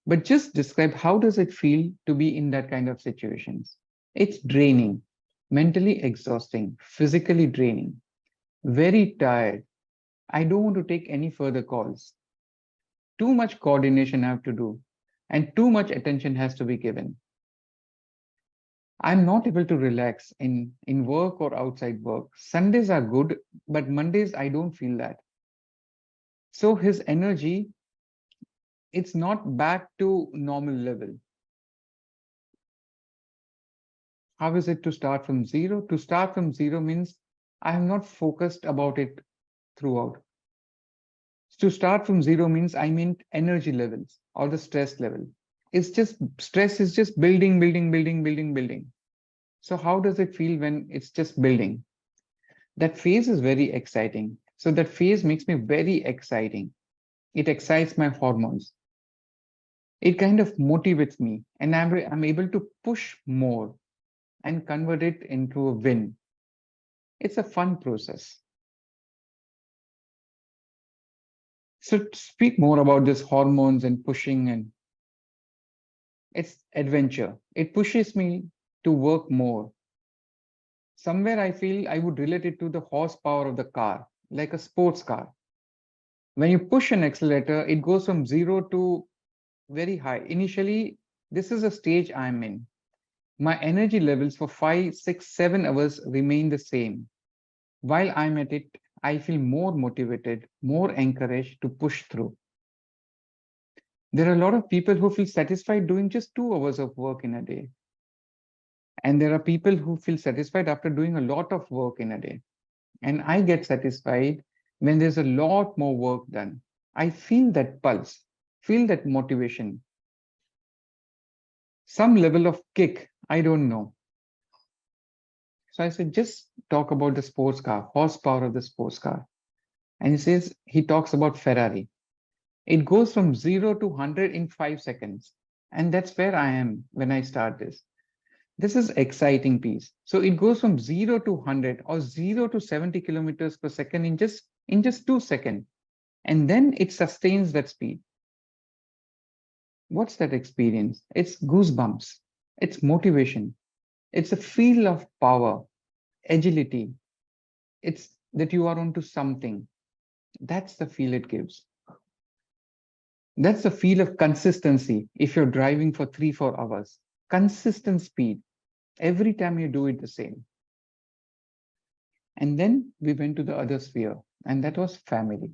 [SPEAKER 5] but just describe how does it feel to be in that kind of situations. It's draining, mentally exhausting, physically draining, very tired. I don't want to take any further calls. Too much coordination I have to do, and too much attention has to be given. I'm not able to relax in work or outside work. Sundays are good, but Mondays I don't feel that. So his energy, it's not back to normal level. How is it to start from zero? To start from zero means I have not focused about it throughout. To start from zero means I mean energy levels or the stress level. It's just stress is just building, building, building, building, building. So how does it feel when it's just building? That phase is very exciting. So that phase makes me very exciting. It excites my hormones. It kind of motivates me, and I'm able to push more and convert it into a win. It's a fun process. So to speak more about this hormones and pushing, and it's adventure. It pushes me to work more. Somewhere I feel I would relate it to the horsepower of the car, like a sports car. When you push an accelerator, it goes from zero to very high. Initially, this is a stage I'm in. My energy levels for 5, 6, 7 hours remain the same. While I'm at it, I feel more motivated, more encouraged to push through. There are a lot of people who feel satisfied doing just 2 hours of work in a day. And there are people who feel satisfied after doing a lot of work in a day. And I get satisfied when there's a lot more work done. I feel that pulse, feel that motivation, some level of kick, I don't know. So I said, just talk about the sports car, horsepower of the sports car. And he talks about Ferrari. It goes from 0 to 100 in 5 seconds. And that's where I am when I start this. This is exciting piece. So it goes from 0 to 100 or 0 to 70 kilometers per second in just 2 seconds. And then it sustains that speed. What's that experience? It's goosebumps. It's motivation. It's a feel of power, agility. It's that you are onto something. That's the feel it gives. That's the feel of consistency if you're driving for 3-4 hours. Consistent speed. Every time you do it the same. And then we went to the other sphere, and that was family.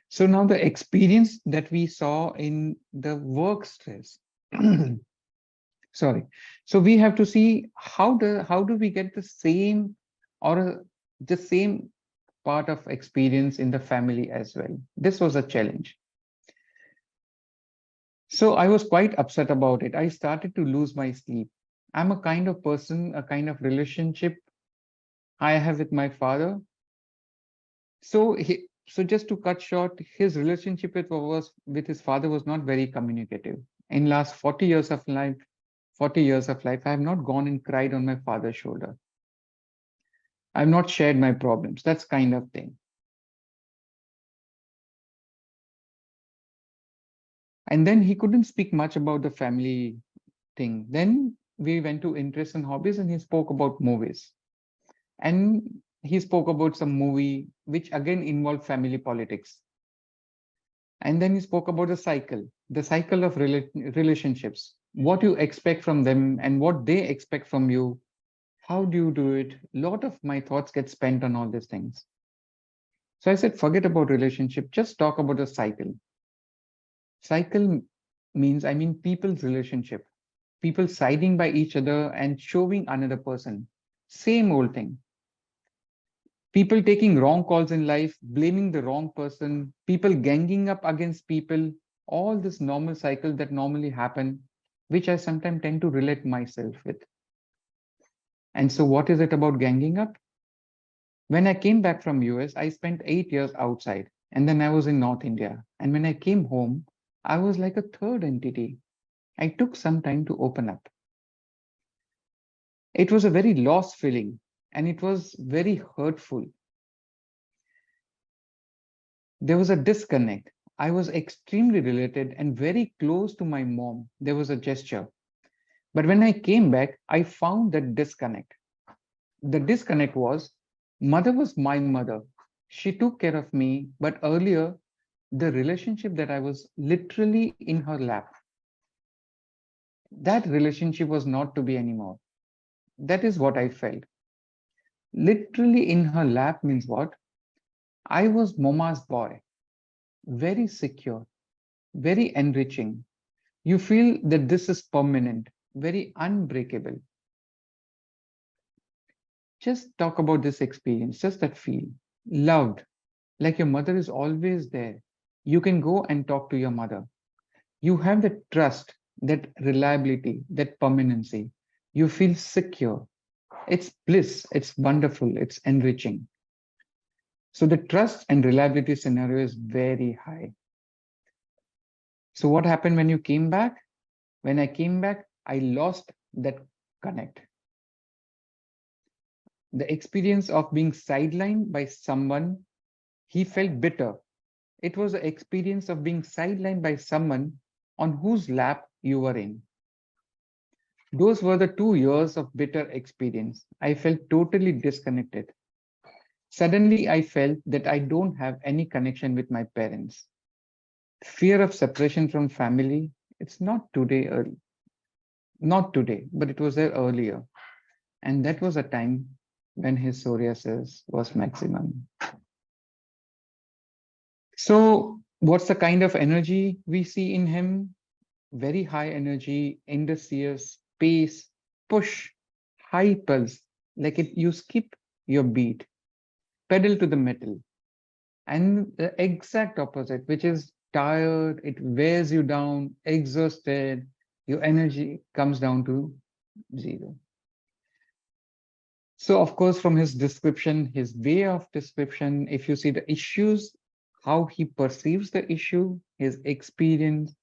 [SPEAKER 5] So now the experience that we saw in the work stress. Sorry. So we have to see how do we get the same or the same part of experience in the family as well. This was a challenge. So I was quite upset about it. I started to lose my sleep. I'm a kind of person, a kind of relationship I have with my father. So So just to cut short, his relationship with his father was not very communicative. In last 40 years of life, 40 years of life, I have not gone and cried on my father's shoulder. I've not shared my problems. That's kind of thing. And then he couldn't speak much about the family thing. Then we went to interests and hobbies, and he spoke about movies. And he spoke about some movie which again involved family politics. And then he spoke about the cycle of relationships, what you expect from them and what they expect from you. How do you do it? A lot of my thoughts get spent on all these things. So I said, forget about relationship, just talk about the cycle. Cycle means, I mean, people's relationship, people siding by each other and showing another person. Same old thing. People taking wrong calls in life, blaming the wrong person, people ganging up against people, all this normal cycle that normally happen, which I sometimes tend to relate myself with. And so what is it about ganging up? When I came back from US, I spent 8 years outside, and then I was in North India. And when I came home, I was like a third entity. I took some time to open up. It was a very lost feeling, and it was very hurtful. There was a disconnect. I was extremely related and very close to my mom. There was a gesture. But when I came back, I found that disconnect. The disconnect was, mother was my mother. She took care of me, but earlier, the relationship that I was literally in her lap, that relationship was not to be anymore. That is what I felt. Literally in her lap means what? I was Mama's boy, very secure, very enriching. You feel that this is permanent, very unbreakable. Just talk about this experience, just that feel. Loved, like your mother is always there. You can go and talk to your mother. You have that trust, that reliability, that permanency. You feel secure. It's bliss, it's wonderful, it's enriching. So the trust and reliability scenario is very high. So what happened when you came back? When I came back, I lost that connect. The experience of being sidelined by someone, he felt bitter. It was the experience of being sidelined by someone on whose lap you were in. Those were the 2 years of bitter experience. I felt totally disconnected. Suddenly, I felt that I don't have any connection with my parents. Fear of separation from family, it's not today, not today, but it was there earlier. And that was a time when his psoriasis was maximum. So what's the kind of energy we see in him? Very high energy, industrious, pace, push, high pulse, like you skip your beat, pedal to the metal. And the exact opposite, which is tired, it wears you down, exhausted, your energy comes down to zero. So of course, from his description, his way of description, if you see the issues, how he perceives the issue, his experience,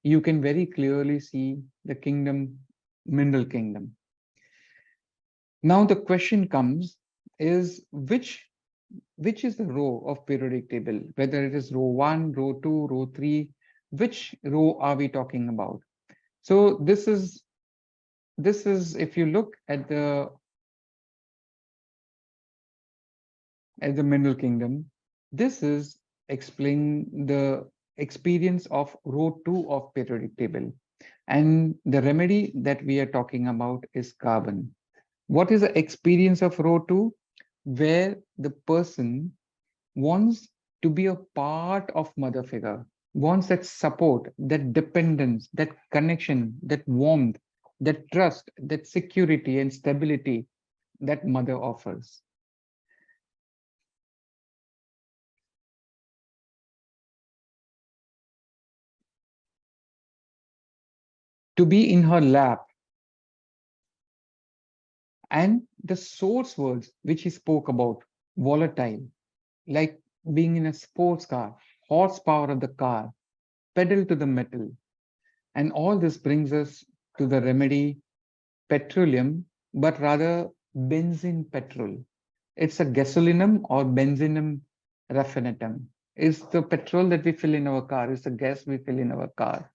[SPEAKER 5] you can very clearly see the kingdom, mineral kingdom. Now the question comes is which is the row of periodic table, whether it is row 1, row 2, row 3, which row are we talking about? So this is if you look at the mineral kingdom, this is explaining the experience of row 2 of periodic table. And the remedy that we are talking about is carbon. What is the experience of row 2? Where the person wants to be a part of mother figure, wants that support, that dependence, that connection, that warmth, that trust, that security and stability that mother offers. To be in her lap. And the source words which he spoke about, volatile, like being in a sports car, horsepower of the car, pedal to the metal. And all this brings us to the remedy petroleum, but rather benzene petrol. It's a gasolinum or benzinum raffinatum. It's the petrol that we fill in our car, it's the gas we fill in our car.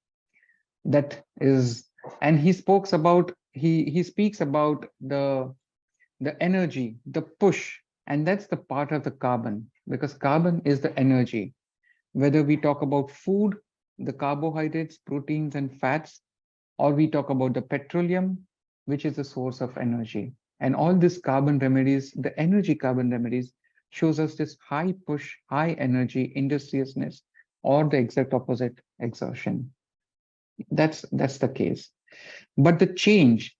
[SPEAKER 5] That is, and he speaks about the energy, the push, and that's the part of the carbon, because carbon is the energy. Whether we talk about food, the carbohydrates, proteins, and fats, or we talk about the petroleum, which is the source of energy. And all these carbon remedies, the energy carbon remedies, shows us this high push, high energy, industriousness, or the exact opposite, exertion. That's the case. But the change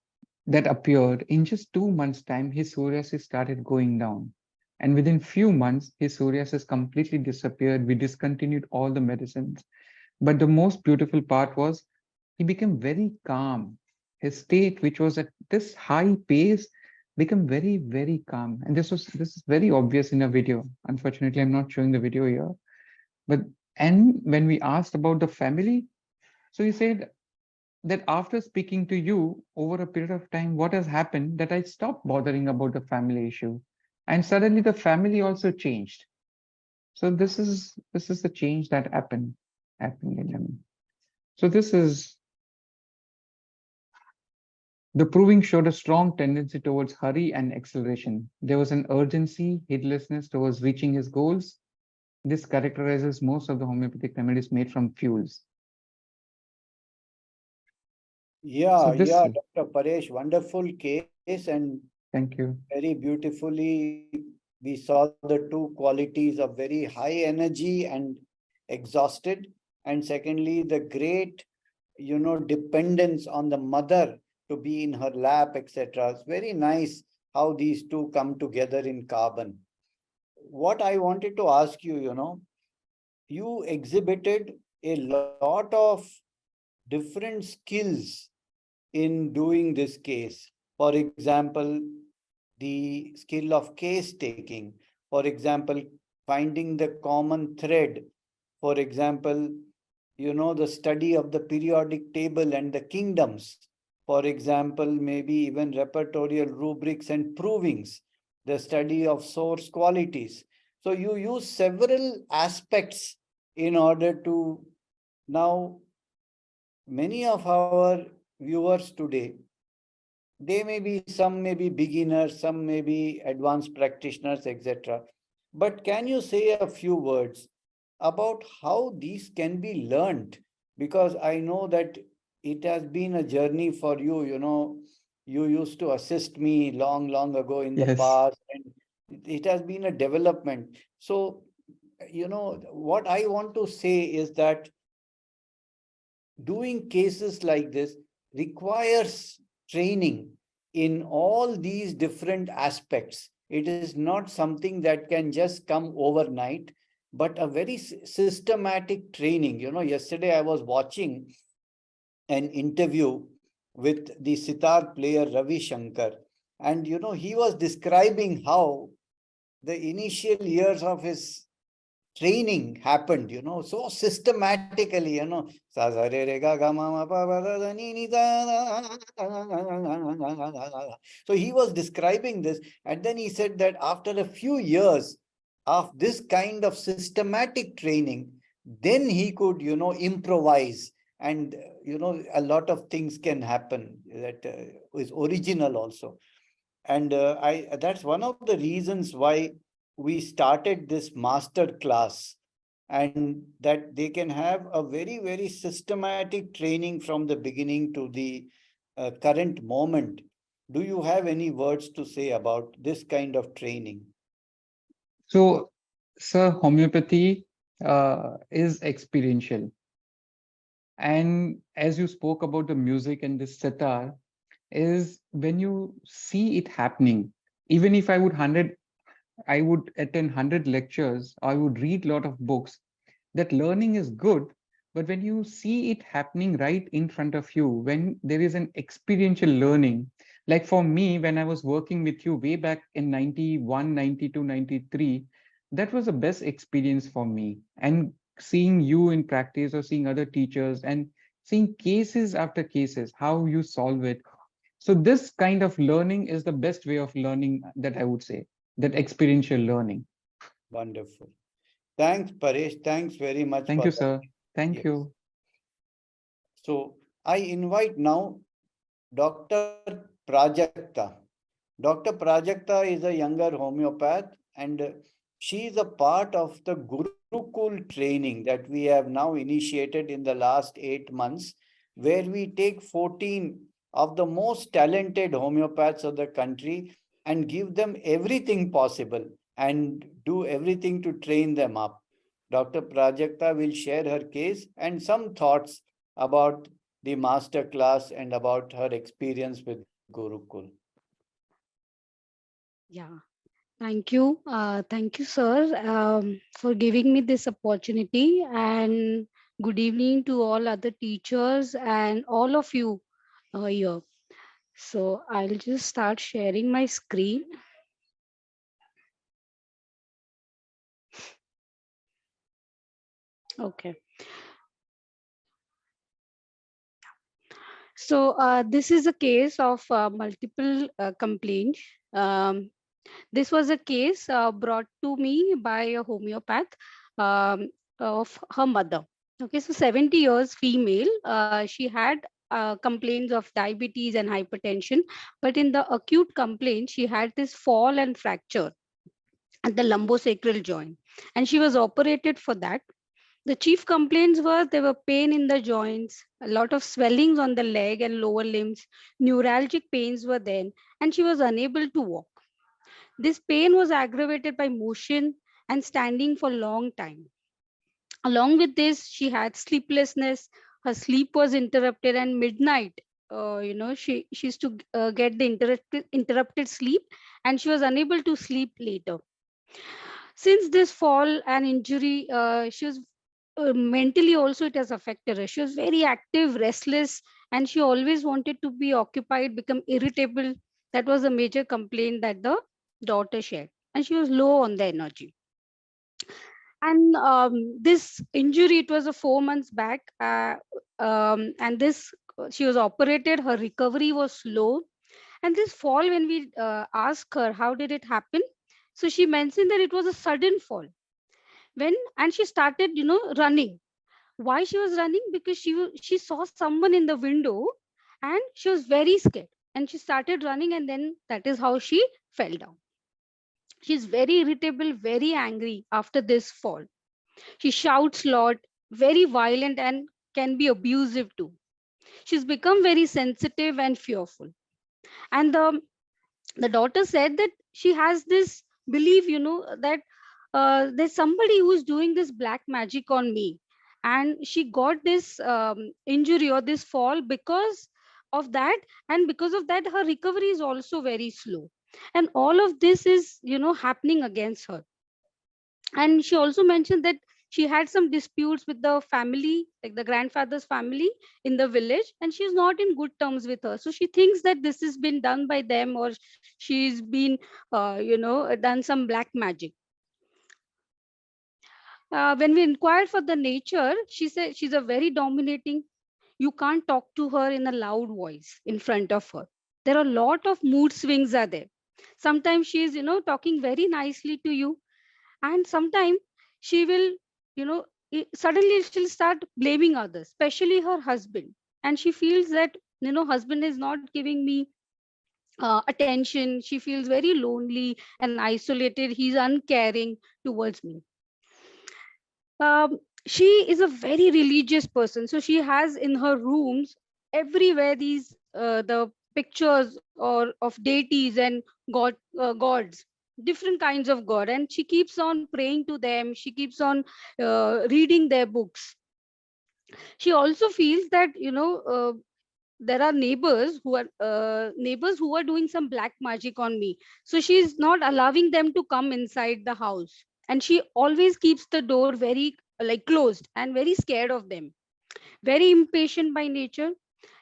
[SPEAKER 5] that appeared in just 2 months' time, his psoriasis started going down. And within few months, his psoriasis completely disappeared. We discontinued all the medicines. But the most beautiful part was he became very calm. His state, which was at this high pace, became very, very calm. And this is very obvious in a video. Unfortunately, I'm not showing the video here. But and when we asked about the family, so he said that after speaking to you over a period of time, what has happened that I stopped bothering about the family issue. And suddenly the family also changed. So this is the change that happened in him. So this is the proving showed a strong tendency towards hurry and acceleration. There was an urgency, heedlessness towards reaching his goals. This characterizes most of the homeopathic remedies made from fuels. So
[SPEAKER 1] Yeah,
[SPEAKER 5] this,
[SPEAKER 1] yeah, Dr. Paresh, wonderful case, and
[SPEAKER 5] thank you.
[SPEAKER 1] very beautifully we saw the two qualities of very high energy and exhausted, and secondly, the great, dependence on the mother to be in her lap, etc. It's very nice how these two come together in carbon. What I wanted to ask you, you exhibited a lot of different skills in doing this case. For example, the skill of case taking, for example, finding the common thread, for example, the study of the periodic table and the kingdoms, for example, maybe even repertorial rubrics and provings, the study of source qualities. So you use several aspects in order to now many of our viewers today, some may be beginners, some may be advanced practitioners, etc. But can you say a few words about how these can be learned? Because I know that it has been a journey for you, you used to assist me long, long ago in the
[SPEAKER 5] Yes.
[SPEAKER 1] past, and it has been a development. So, what I want to say is that doing cases like this requires training in all these different aspects. It is not something that can just come overnight, but a very systematic training. Yesterday I was watching an interview with the sitar player Ravi Shankar, and he was describing how the initial years of his training happened, so systematically, So he was describing this, and then he said that after a few years of this kind of systematic training, then he could, improvise, and, a lot of things can happen that is original also. And that's one of the reasons why we started this master class, and that they can have a very, very systematic training from the beginning to the current moment. Do you have any words to say about this kind of training?
[SPEAKER 5] So, sir, homeopathy is experiential. And as you spoke about the music and the sitar, is when you see it happening, even if I would attend 100 lectures, I would read a lot of books, that learning is good, but when you see it happening right in front of you, when there is an experiential learning, like for me, when I was working with you way back in 91, 92, 93, that was the best experience for me. And seeing you in practice or seeing other teachers and seeing cases after cases, how you solve it. So this kind of learning is the best way of learning, that I would say, that experiential learning.
[SPEAKER 1] Wonderful. Thanks, Paresh. Thanks very much
[SPEAKER 5] Thank
[SPEAKER 1] for
[SPEAKER 5] you,
[SPEAKER 1] that.
[SPEAKER 5] sir. Thank
[SPEAKER 1] Yes.
[SPEAKER 5] you.
[SPEAKER 1] So I invite now Dr. Prajakta. Dr. Prajakta is a younger homeopath, and she is a part of the Gurukul training that we have now initiated in the last 8 months, where we take 14 of the most talented homeopaths of the country and give them everything possible and do everything to train them up. Dr. Prajakta will share her case and some thoughts about the master class and about her experience with Gurukul.
[SPEAKER 6] Yeah, thank you. Thank you, sir, for giving me this opportunity. And good evening to all other teachers and all of you here. So I'll just start sharing my screen. Okay. So this is a case of multiple complaints. Um, This was a case brought to me by a homeopath of her mother. Okay, so 70 years female. She had complaints of diabetes and hypertension, but in the acute complaint, she had this fall and fracture at the lumbosacral joint, and she was operated for that. The chief complaints were there were pain in the joints, a lot of swellings on the leg and lower limbs, neuralgic pains were there, and she was unable to walk. This pain was aggravated by motion and standing for long time. Along with this, she had sleeplessness. Her sleep was interrupted, and midnight, she used to get the interrupted sleep, and she was unable to sleep later. Since this fall and injury, she was mentally also it has affected her. She was very active, restless, and she always wanted to be occupied, become irritable. That was a major complaint that the daughter shared, and she was low on the energy. And this injury, it was a 4 months back, and this she was operated. Her recovery was slow, and this fall, when we asked her how did it happen, so she mentioned that it was a sudden fall when, and she started running. Why she was running? Because she saw someone in the window, and she was very scared, and she started running, and then that is how she fell down. She's very irritable, very angry after this fall. She shouts a lot, very violent, and can be abusive too. She's become very sensitive and fearful. And the daughter said that she has this belief, that there's somebody who's doing this black magic on me. And she got this injury or this fall because of that. And because of that, her recovery is also very slow. And all of this is, happening against her. And she also mentioned that she had some disputes with the family, like the grandfather's family in the village, and she's not in good terms with her. So she thinks that this has been done by them, or she's been done some black magic. When we inquired for the nature, she said she's a very dominating. You can't talk to her in a loud voice in front of her. There are a lot of mood swings are there. Sometimes she's talking very nicely to you, and sometimes she will you know suddenly she'll start blaming others, especially her husband. And she feels that husband is not giving me attention. She feels very lonely and isolated. He's uncaring towards me. She is a very religious person, so she has in her rooms everywhere these the pictures or of deities and gods, different kinds of god, and she keeps on praying to them. She keeps on reading their books. She also feels that there are neighbors who are doing some black magic on me, so she's not allowing them to come inside the house, and she always keeps the door very like closed and very scared of them. Very impatient by nature.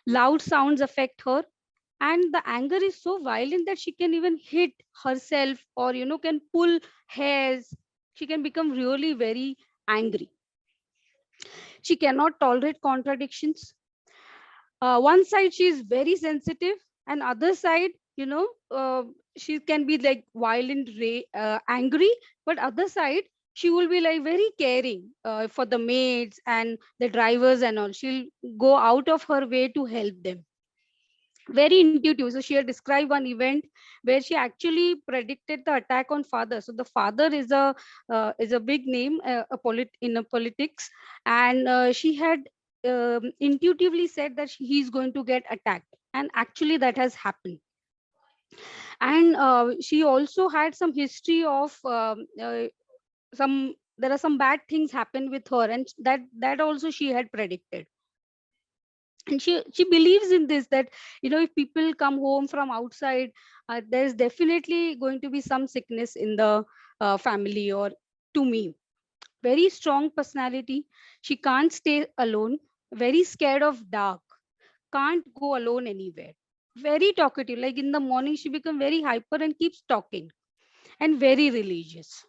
[SPEAKER 6] Loud sounds affect her, and the anger is so violent that she can even hit herself, or can pull hairs. She can become really very angry. She cannot tolerate contradictions. One side she is very sensitive, and other side, she can be like violent, angry, but other side she will be like very caring for the maids and the drivers and all. She'll go out of her way to help them. Very intuitive. So she had described one event where she actually predicted the attack on father. So the father is a big name, in a politics, and she had intuitively said that he's going to get attacked, and actually that has happened. And she also had some history of some there are some bad things happen with her, and that also she had predicted. And she believes in this, that if people come home from outside, there's definitely going to be some sickness in the family or to me. Very strong personality. She can't stay alone. Very scared of dark. Can't go alone anywhere. Very talkative. Like in the morning she become very hyper and keeps talking. And very religious.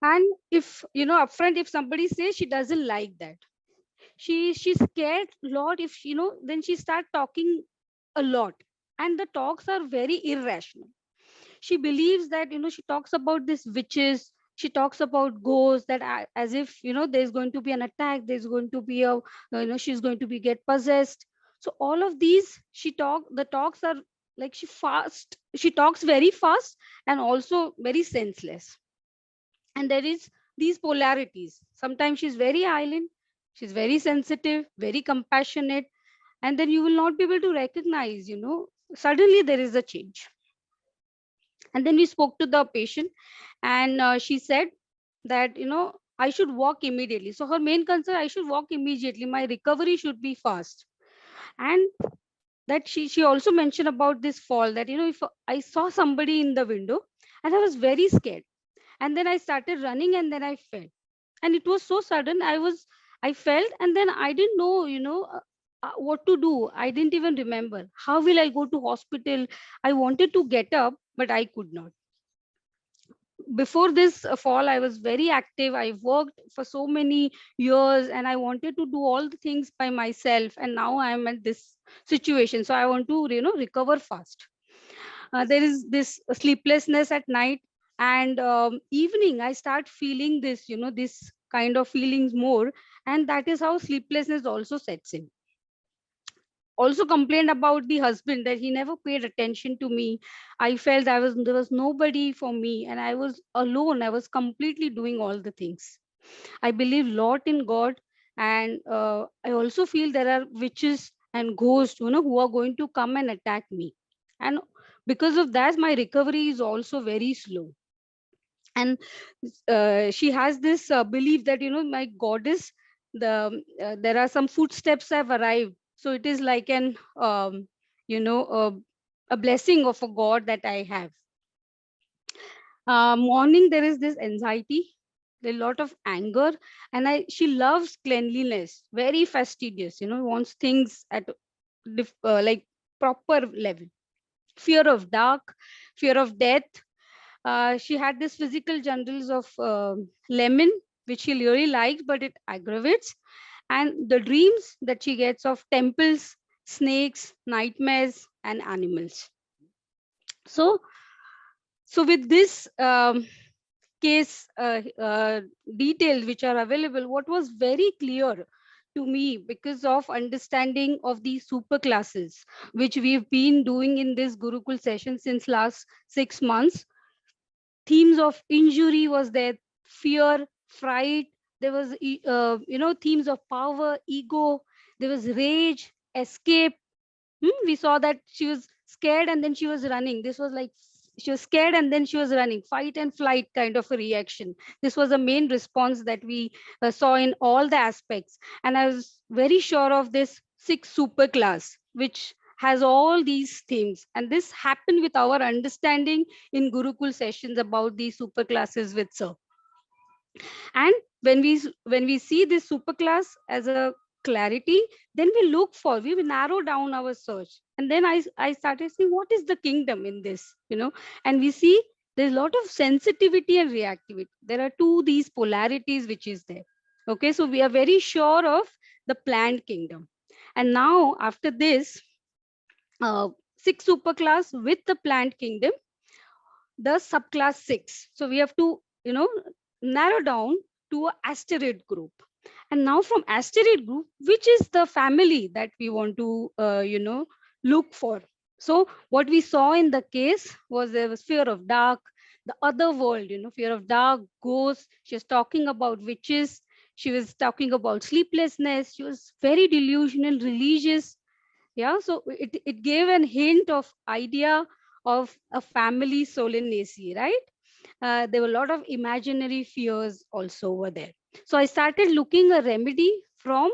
[SPEAKER 6] And if upfront, if somebody says, she doesn't like that. She's scared a lot. If then she start talking a lot, and the talks are very irrational. She believes that she talks about this witches, she talks about ghosts, that as if there's going to be an attack, there's going to be a she's going to be get possessed. So all of these, the talks are like, she talks very fast and also very senseless. And there is these polarities. Sometimes she's very island, she's very sensitive, very compassionate, and then you will not be able to recognize, suddenly there is a change. And then we spoke to the patient, and she said that I should walk immediately. So her main concern, I should walk immediately, my recovery should be fast. And that she also mentioned about this fall, that if I saw somebody in the window and I was very scared, and then I started running, and then I fell, and it was so sudden. I felt, and then I didn't know what to do. I didn't even remember how will I go to hospital. I wanted to get up, but I could not. Before this fall, I was very active. I worked for so many years, and I wanted to do all the things by myself, and now I am at this situation, so I want to recover fast. There is this sleeplessness at night, and evening I start feeling this this kind of feelings more, and that is how sleeplessness also sets in. Also complained about the husband, that he never paid attention to me. I felt there was nobody for me, and I was alone. I was completely doing all the things. I believe lot in God, and I also feel there are witches and ghosts who are going to come and attack me. And because of that, my recovery is also very slow. And she has this belief that my goddess, there are some footsteps have arrived, so it is like an you know a blessing of a god that I have. Morning there is this anxiety, a lot of anger, and she loves cleanliness, very fastidious, wants things at like proper level. Fear of dark, fear of death. She had this physical generals of lemon, which she really likes, but it aggravates. And the dreams that she gets of temples, snakes, nightmares, and animals. So, with this case details which are available, what was very clear to me, because of understanding of these super classes, which we've been doing in this Gurukul session since last 6 months. Themes of injury was there, fear, fright. There was themes of power, ego. There was rage, escape. We saw that she was scared and then she was running. This was like, she was scared and then she was running, fight and flight kind of a reaction. This was a main response that we saw in all the aspects. And I was very sure of this 6 super class, which has all these things. And this happened with our understanding in Gurukul sessions about these super classes with Sir. And when we see this super class as a clarity, then we narrow down our search. And then I started saying, what is the kingdom in this, and we see there's a lot of sensitivity and reactivity. There are these polarities which is there. Okay, so we are very sure of the plant kingdom. And now after this, uh, 6 superclass with the plant kingdom, the subclass 6. So we have to, narrow down to a asteroid group. And now from asteroid group, which is the family that we want to, look for. So what we saw in the case was there was fear of dark, the other world, fear of dark, ghosts. She was talking about witches. She was talking about sleeplessness. She was very delusional, religious. Yeah, so it gave an hint of idea of a family solemnity, right? There were a lot of imaginary fears also over there. So I started looking a remedy from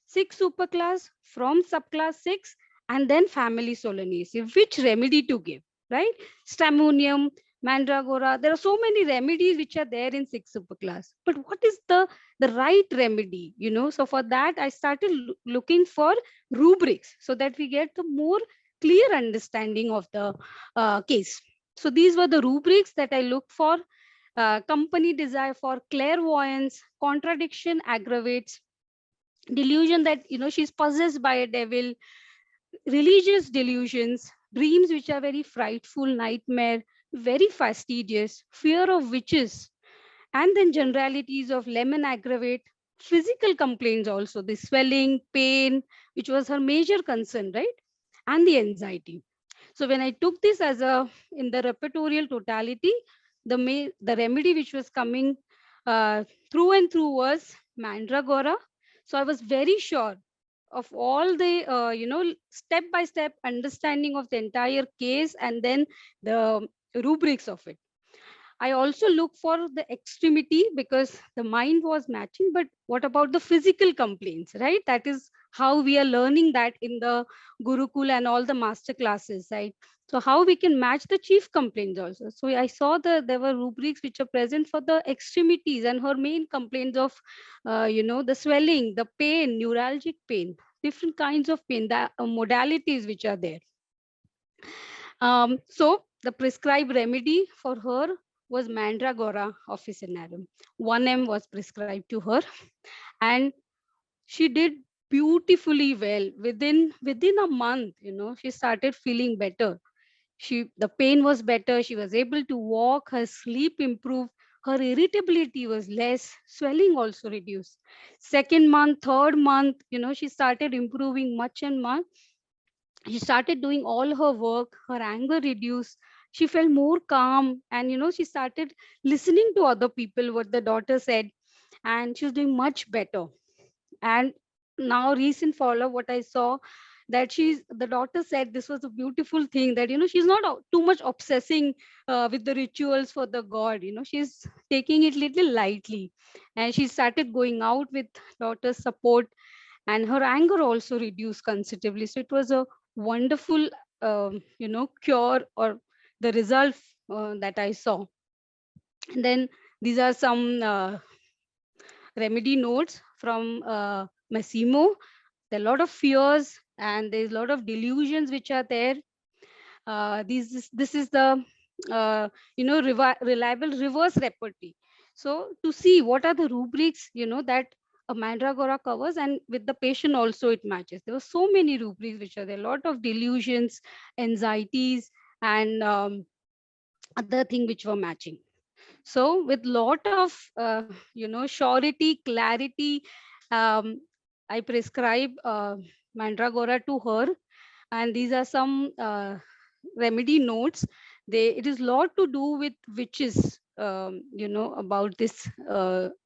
[SPEAKER 6] 6 superclass, from subclass 6, and then family solemnity, which remedy to give, right? Stramonium, Mandragora, there are so many remedies which are there in 6 superclass. But what is the right remedy? So for that, I started looking for rubrics so that we get the more clear understanding of the case. So these were the rubrics that I looked for. Company desire for clairvoyance, contradiction aggravates, delusion that she's possessed by a devil, religious delusions, dreams which are very frightful, nightmare, very fastidious, fear of witches, and then generalities of lemon aggravate, physical complaints also, the swelling, pain, which was her major concern, right? And the anxiety. So when I took this as a in the repertorial totality, the remedy which was coming through and through was Mandragora. So I was very sure of all the step by step understanding of the entire case and then the rubrics of it. I also look for the extremity because the mind was matching, but what about the physical complaints, right? That is how we are learning that in the Gurukul and all the master classes, right? So how we can match the chief complaints also. So I saw there were rubrics which are present for the extremities and her main complaints of, the swelling, the pain, neuralgic pain, different kinds of pain, the modalities which are there. So the prescribed remedy for her was Mandragora officinarum. 1M was prescribed to her, and she did beautifully well. Within a month, she started feeling better. The pain was better. She was able to walk. Her sleep improved. Her irritability was less. Swelling also reduced. Second month, third month, she started improving much and much. She started doing all her work. Her anger reduced. She felt more calm, and she started listening to other people what the daughter said, and she was doing much better. And now recent follow what I saw, that the daughter said this was a beautiful thing, that she's not too much obsessing with the rituals for the god. She's taking it little lightly, and she started going out with daughter's support, and her anger also reduced considerably. So it was a wonderful cure, or the result that I saw. And then these are some remedy notes from Massimo. There are a lot of fears and there's a lot of delusions which are there. This is the reliable reverse repertory. So to see what are the rubrics that a Mandragora covers, and with the patient also it matches. There were so many rubrics which are there. A lot of delusions, anxieties, and other thing which were matching. So with lot of surety, clarity, um, I prescribe Mandragora to her, and these are some remedy notes. It is lot to do with witches, about this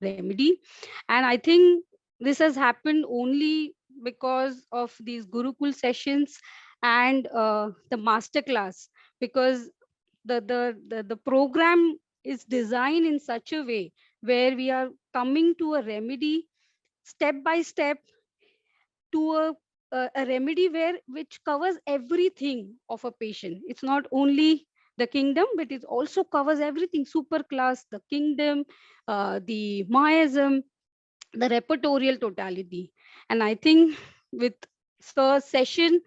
[SPEAKER 6] remedy, and I think this has happened only because of these Gurukul sessions and the master class, because the program is designed in such a way where we are coming to a remedy step by step, to a remedy which covers everything of a patient. It's not only the kingdom, but it also covers everything: superclass, the kingdom, the miasm, the repertorial totality. And I think with Sir's session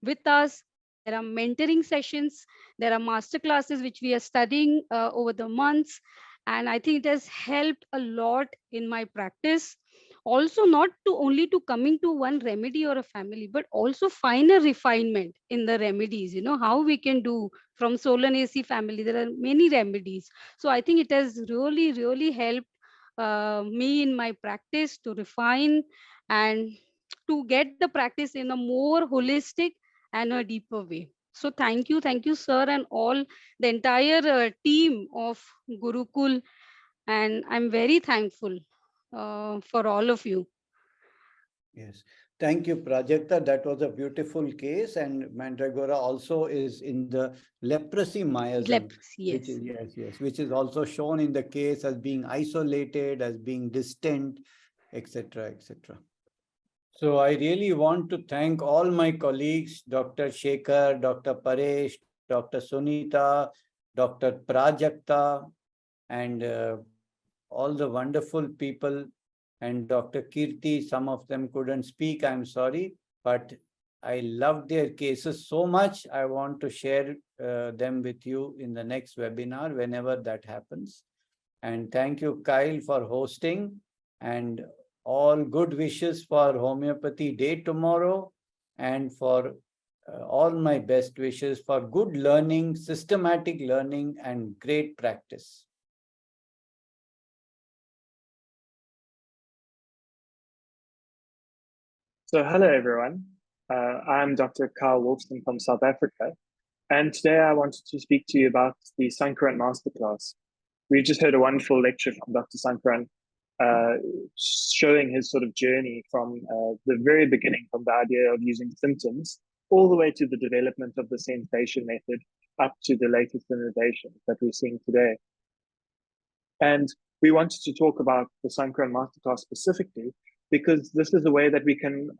[SPEAKER 6] with us, there are mentoring sessions, there are master classes which we are studying over the months. And I think it has helped a lot in my practice. Also, not to only to coming to one remedy or a family, but also finer refinement in the remedies, how we can do from Solanaceae family. There are many remedies. So I think it has really, really helped me in my practice to refine and to get the practice in a more holistic and a deeper way. So thank you, sir, and all the entire team of Gurukul, and I'm very thankful for all of you.
[SPEAKER 1] Yes. Thank you, Prajakta. That was a beautiful case. And Mandragora also is in the leprosy miasm,
[SPEAKER 6] Leprosy,
[SPEAKER 1] which
[SPEAKER 6] yes.
[SPEAKER 1] is, yes, which is also shown in the case as being isolated, as being distant, etc., etc. So I really want to thank all my colleagues, Dr. Shekhar, Dr. Paresh, Dr. Sunita, Dr. Prajakta, and all the wonderful people, and Dr. Kirti. Some of them couldn't speak, I'm sorry, but I loved their cases so much. I want to share them with you in the next webinar, whenever that happens. And thank you, Kyle, for hosting, and all good wishes for Homeopathy Day tomorrow, and for all my best wishes for good learning, systematic learning, and great practice.
[SPEAKER 7] So hello everyone, I'm Dr. Carl Wolfson from South Africa, and today I wanted to speak to you about the Sankaran Masterclass. We just heard a wonderful lecture from Dr. Sankaran, showing his sort of journey from the very beginning, from the idea of using symptoms, all the way to the development of the sensation method, up to the latest innovations that we're seeing today. And we wanted to talk about the Sankaran Masterclass specifically, because this is a way that we can,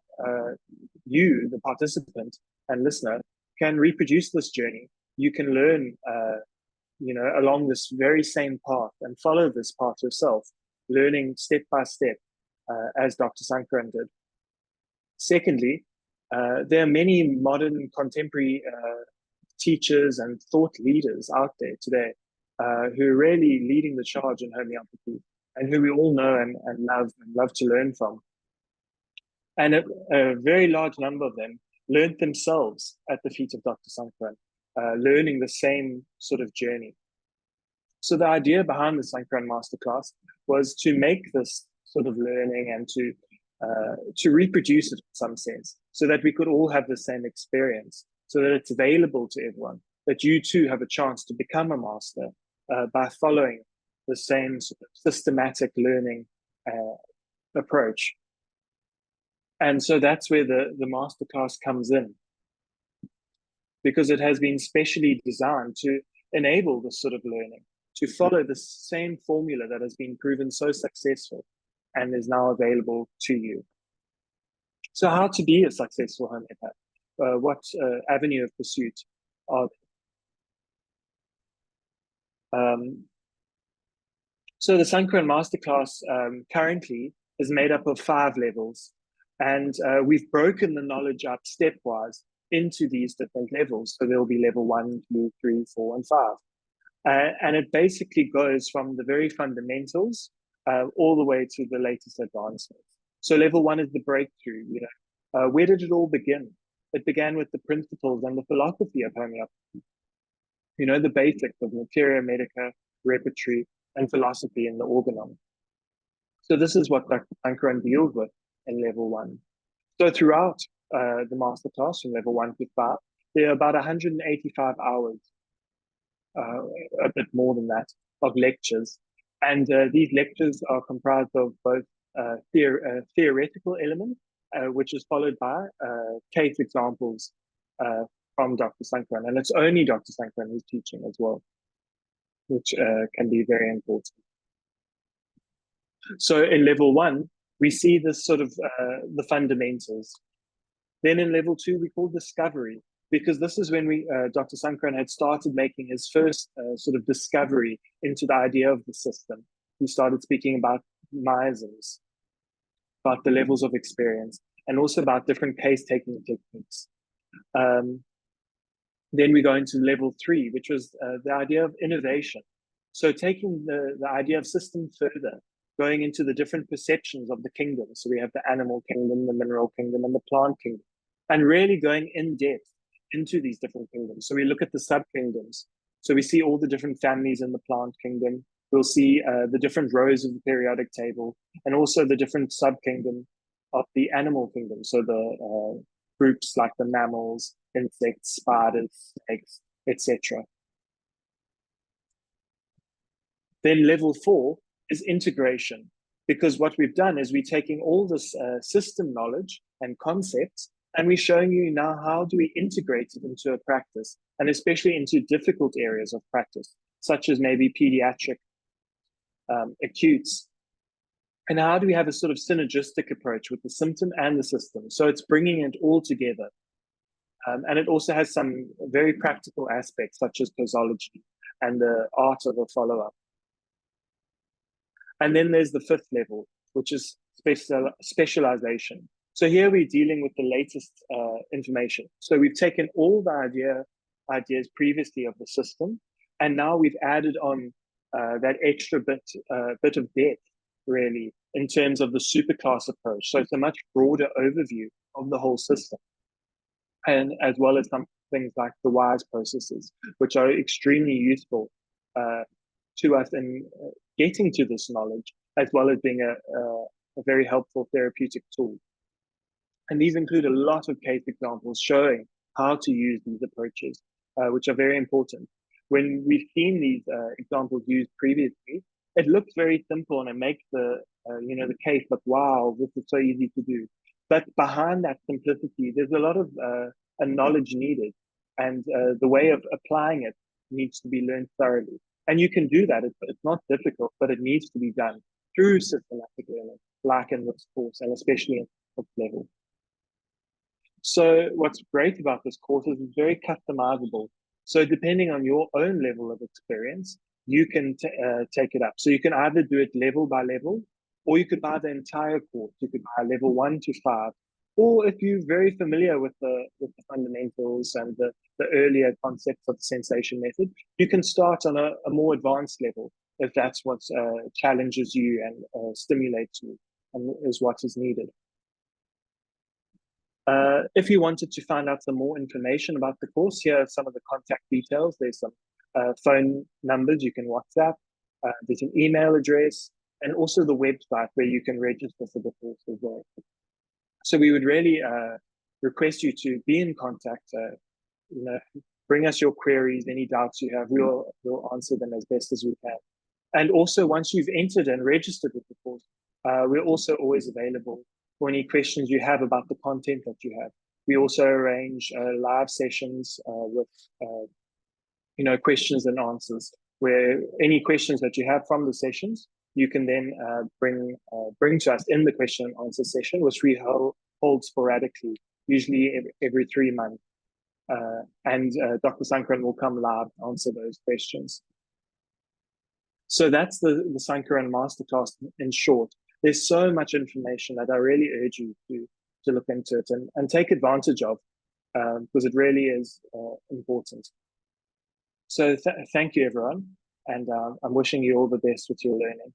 [SPEAKER 7] you, the participant and listener, can reproduce this journey. You can learn, along this very same path and follow this path yourself, learning step by step, as Dr. Sankaran did. Secondly, there are many modern contemporary teachers and thought leaders out there today who are really leading the charge in homeopathy, and who we all know and love to learn from. And a very large number of them learned themselves at the feet of Dr. Sankaran, learning the same sort of journey. So the idea behind the Sankaran Masterclass was to make this sort of learning and to reproduce it in some sense, so that we could all have the same experience, so that it's available to everyone, that you too have a chance to become a master by following the same sort of systematic learning approach. And so that's where the masterclass comes in, because it has been specially designed to enable this sort of learning, to follow the same formula that has been proven so successful and is now available to you. So how to be a successful homeopath? What avenue of pursuit are there? So the Sankaran Masterclass currently is made up of 5 levels, and we've broken the knowledge up stepwise into these different levels. So there will be level 1, 2, 3, 4, and 5. And it basically goes from the very fundamentals all the way to the latest advancements. So level 1 is the breakthrough. Where did it all begin? It began with the principles and the philosophy of homeopathy. The basics of materia medica, repertory, and philosophy in the organon. So this is what Dr. Sankaran deals with in level 1. So throughout the masterclass from level 1 to 5, there are about 185 hours, a bit more than that, of lectures. And these lectures are comprised of both theoretical elements, which is followed by case examples from Dr. Sankaran. And it's only Dr. Sankaran who's teaching as well, which can be very important. So in level 1, we see this sort of the fundamentals. Then in level 2, we call discovery, because this is when Dr. Sankaran had started making his first sort of discovery into the idea of the system. He started speaking about miasms, about the levels of experience, and also about different case-taking techniques. Then we go into level 3, which was the idea of innovation. So taking the idea of system further, going into the different perceptions of the kingdom. So we have the animal kingdom, the mineral kingdom, and the plant kingdom, and really going in depth into these different kingdoms. So we look at the sub-kingdoms. So we see all the different families in the plant kingdom. We'll see the different rows of the periodic table, and also the different sub-kingdom of the animal kingdom. So the groups like the mammals, insects, spiders, snakes, etc. Then level 4 is integration, because what we've done is we're taking all this system knowledge and concepts, and we're showing you now how do we integrate it into a practice, and especially into difficult areas of practice, such as maybe pediatric acutes. And how do we have a sort of synergistic approach with the symptom and the system? So it's bringing it all together. And it also has some very practical aspects, such as posology and the art of a follow-up. And then there's the 5th level, which is specialization. So here we're dealing with the latest information. So we've taken all the ideas previously of the system, and now we've added on that extra bit of depth, really, in terms of the superclass approach. So it's a much broader overview of the whole system, and as well as some things like the WISE processes, which are extremely useful to us in getting to this knowledge, as well as being a very helpful therapeutic tool. And these include a lot of case examples showing how to use these approaches, which are very important. When we've seen these examples used previously, it looks very simple and it makes the case look, wow, this is so easy to do. But behind that simplicity, there's a lot of knowledge needed, and the way of applying it needs to be learned thoroughly. And you can do that. It's not difficult, but it needs to be done through systematic learning, like in this course, and especially at this level. So what's great about this course is it's very customizable. So depending on your own level of experience, you can take it up. So you can either do it level by level, or you could buy the entire course. You could buy level 1 to 5. Or if you're very familiar with the fundamentals and the earlier concepts of the sensation method, you can start on a more advanced level if that's what challenges you and stimulates you and is what is needed. If you wanted to find out some more information about the course, here are some of the contact details. There's some phone numbers you can WhatsApp. There's an email address, and also the website where you can register for the course as well. So we would really request you to be in contact. Bring us your queries, any doubts you have. We'll answer them as best as we can. And also, once you've entered and registered with the course, we're also always available for any questions you have about the content that you have. We also arrange live sessions with questions and answers, where any questions that you have from the sessions, you can then bring to us in the question and answer session, which we hold sporadically, usually every 3 months. And Dr. Sankaran will come live and answer those questions. So that's the Sankaran Masterclass in short. There's so much information that I really urge you to look into it and take advantage of, because it really is important. So thank you, everyone. And I'm wishing you all the best with your learning.